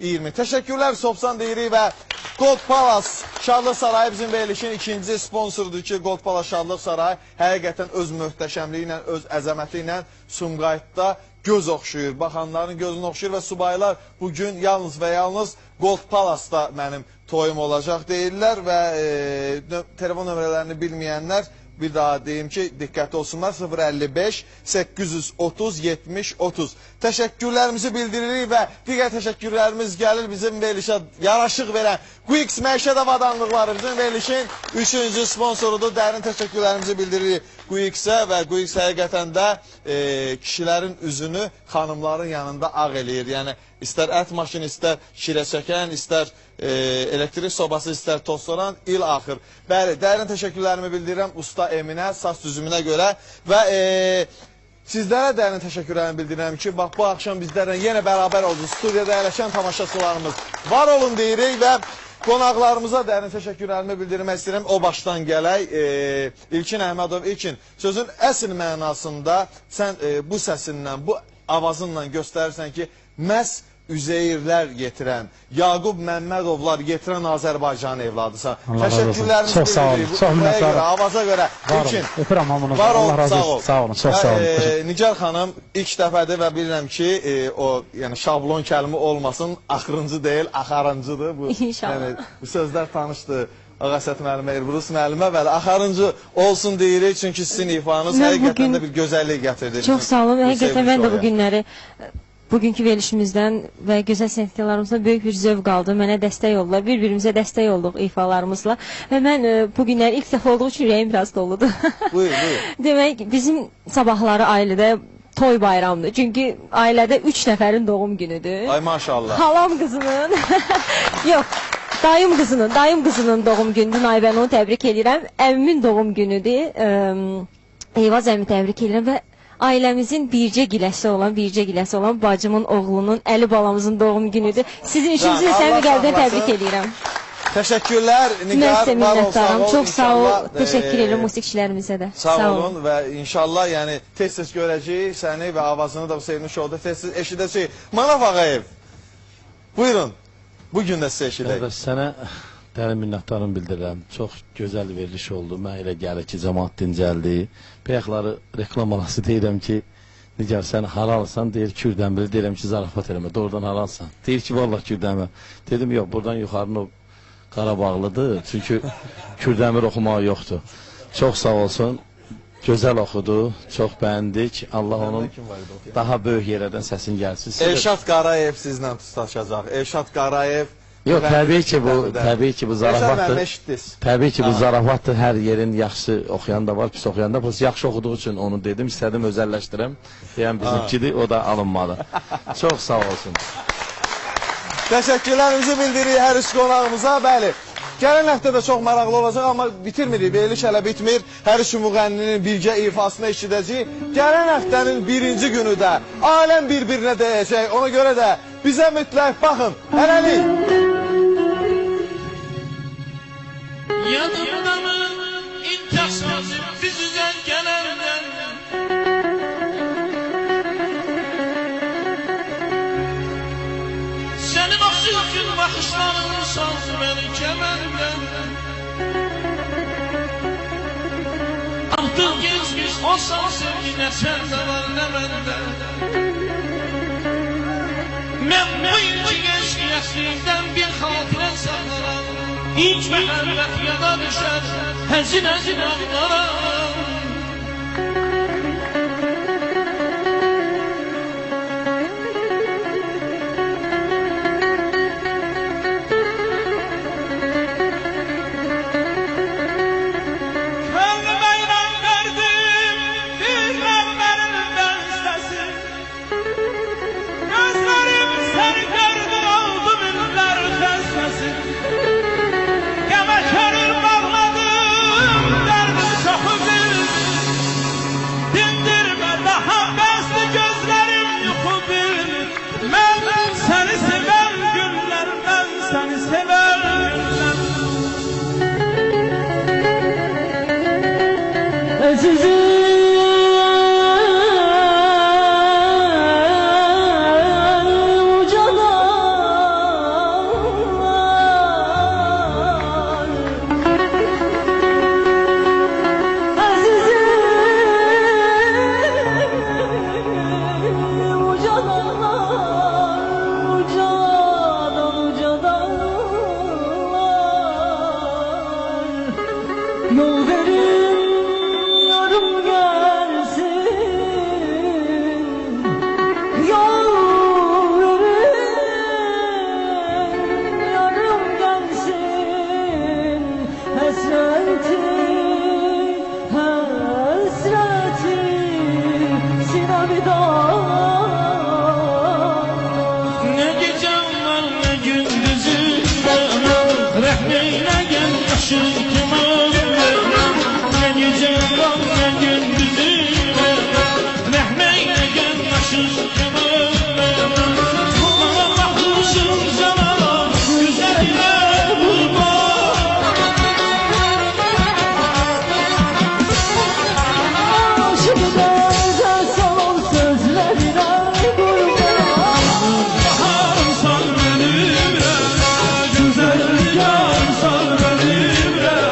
S2: 436-12-20. Təşəkkürlər Sopsan deyirik və Gold Palace Şadlıq Sarayı bizim verilişin ikinci sponsorudur ki, Gold Palace Şadlıq Sarayı həqiqətən öz möhtəşəmliyi ilə, öz əzəməti ilə Sumqayıtda göz oxşuyur. Baxanların gözünü oxşuyur və subaylar bugün yalnız və yalnız Gold Palace'da mənim toyum olacaq deyirlər və telefon nömrələrini bilməyənlər bir daha deyim ki, diqqətli olsunlar. 055 830 70 30. Təşəkkürlərimizi bildiririk və digər təşəkkürlərimiz gəlir bizim verilişə yaraşıq verən Quix Məişət Avadanlıqları bizim verilişin 3-cü sponsorudur. Dərin təşəkkürlərimizi bildiririk Quix'ə və Quix həqiqətən də kişilərin üzünü xanımların yanında ağ eləyir. Yəni istər ət maşını, istər şirə çəkən, istər elektrik sobası, istər tostoran, il axır. Bəli, dərin təşəkkürlərimi bildirirəm usta Eminə, saç düzümünə görə və sizlərə dərin təşəkkürlərimi bildirirəm ki, bax bu axşam bizlərlə yenə bərabər oldu. Studiyada əyləşən tamaşaçılarımız var olun deyirik və qonaqlarımıza dərin təşəkkürlərimi bildirmək istəyirəm. O başdan gələk. İlkin Əhmədov, İlkin, sözün əsl mənasında sən bu səsinlə, bu avazınla göstərirsən ki, məhz Üzeyirlər getirən, Yaqub Məmmədovlar getirən Azərbaycan evladısan. Təşəkkürlərimizi
S5: Çox sağ olun, çox minnətdarım.
S2: Avaza görə. İlkin,
S5: öpürəm hamınızı.
S2: var ol,
S5: Allah razı
S2: sağ ol.
S5: olsun. Sağ olun, çox sağ olun.
S2: Nigar xanım ilk dəfədir və bilirəm ki, o yəni şablon kəlmə olmasın, axırıncı deyil, axarıncıdır bu.
S4: İnşallah.
S2: Yəni bu sözlər tanışdır. Ağasət müəllimə, Elbrus müəllimə və axarıncı olsun deyirik çünki sizin ifanız həqiqətən də bir gözəllik gətirdi.
S4: Çox sağ olun. Həqiqətən mən də bu günləri bugünkü verilişimizdən və gözəl sənətkarlarımızdan böyük bir zövq aldım. Mənə dəstək oldular. Bir-birimizə dəstək olduq ifalarımızla. Və mən bu günləri ilk dəfə olduğu üçün ürəyim biraz doludur.
S2: Buyur, buyur.
S4: Demək, bizim sabahları ailədə toy bayramdır. Çünki ailədə 3 nəfərin doğum günüdür.
S2: Ay maşallah.
S4: Halam qızının, yox, Dayım qızının doğum günüdür. Mən onu təbrik edirəm. Əmimin doğum günüdür. Eyvaz əmi təbrik edirəm və ailəmizin bircə giləsi olan bacımın oğlunun, Əli balamızın doğum günüdür. Sizin üçünüzü də səmimi qəlbdən təbrik edirəm.
S2: Təşəkkürlər
S4: Mən
S2: Nigar,
S4: sizə
S2: var ol, sağ
S4: minnətdaram.
S2: ol.
S4: Çox sağ ol.
S2: İnşallah,
S4: Təşəkkür edirəm musiqiçilərimizə də.
S2: Sağ olun və inşallah yəni tez-tez görəcəyik səni və avazını da bu sevimli şovda tez-tez eşidəcəyik. Manaf Ağayev, buyurun. Bugün də sizə eşidək.
S3: Qardaş, sənə dərin minnətdarım bildirirəm. Çox gözəl veriliş oldu. Mən elə gəlir ki, cəmaat dincəldi. Bəyəxları reklam arası deyirəm ki, Nigar sən haralsan, deyir Kürdəmir, deyirəm ki, zarafat eləmə, doğrudan haralsan. Deyir ki, vallah Kürdəmir. Dedim, yox, buradan yuxarını o Qarabağlıdır, çünki Kürdəmir oxumağı yoxdur. Çox sağ olsun, gözəl oxudu, çox bəyəndik. Allah onun daha böyük yerlərdən səsin gəlsin.
S2: Elşad Qarayev sizlə tutaşacaq. Elşad Qarayev.
S3: Yox, təbii ki, bu zarafatdır. Təbii ki, bu zarafatdır. Hər yerin yaxşı oxuyan da var, pis oxuyan da. Yaxşı oxuduğu üçün onu dedim, istədim özəlləşdirəm. Deyəm bizimkidir, o da alınmadı. Çox sağ olsun.
S2: Təşəkkürlərimizi bildiririk hər üç qonağımıza. Bəli, gələn həftə də çox maraqlı olacaq, amma bitirmirik, veriliş hələ bitmir. Hər üç müğənninin birgə ifasını eşidəcəyik. Gələn həftənin birinci günü də aləm bir-birinə dəyəcək. Ona görə də bizə mütləq baxın. Hələlik.
S7: Yadımda mı intihsazım düzüden gelenden Senin o sürgün bakışların saldı beni kemenden Artık gezmiş olsam sevgi ne sende var ne bende Ben bu inci gençliğimden bir hatıra saklarım İlk məhəbbət yada düşər, həzin ağlara
S9: Könlümeylə verdim, bilmem benim bəstəsi Gözlərim səni gördü, oldu minlər təsməsi Qəmə körür bağladım, dərdim çoxu bil Dindirmə daha bəsli gözlərim yuxu bil Mən səni sevər günlər, mən səni sevər günlər
S8: Yol verin yarım gelsin Yol verin yarım gelsin Hasreti
S7: Ne gecem var ne gündüzüm Rəhmeylə gel yaşıtıma Ne gecem var ne gündüzüm Rəhmeylə gel yaşıtıma Bana baxmışım canana Güzeline vurma
S8: Aşıkta güzel salon sözlerine
S9: Bahar sal benimle, güzel yar sal benimle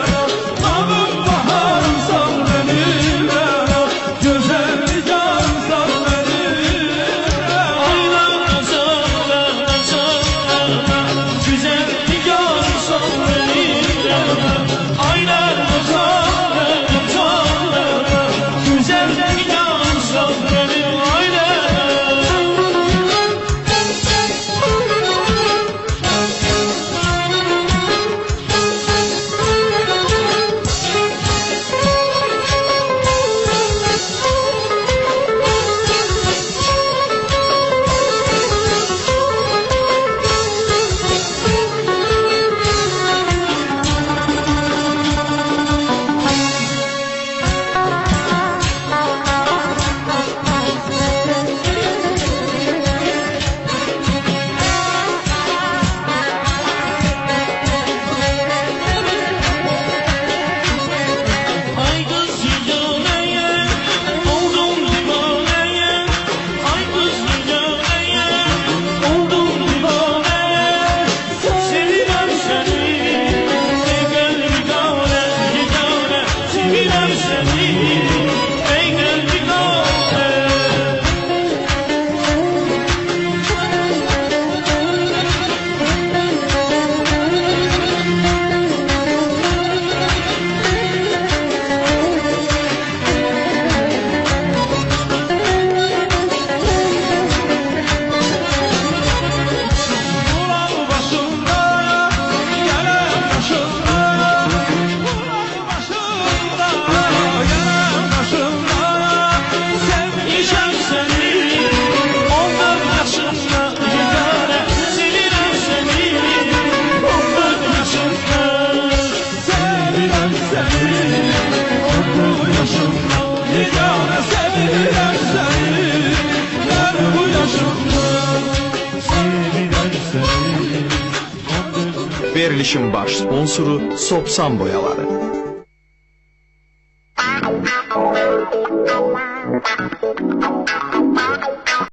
S1: Verilişin baş sponsoru Sopsan boyaları.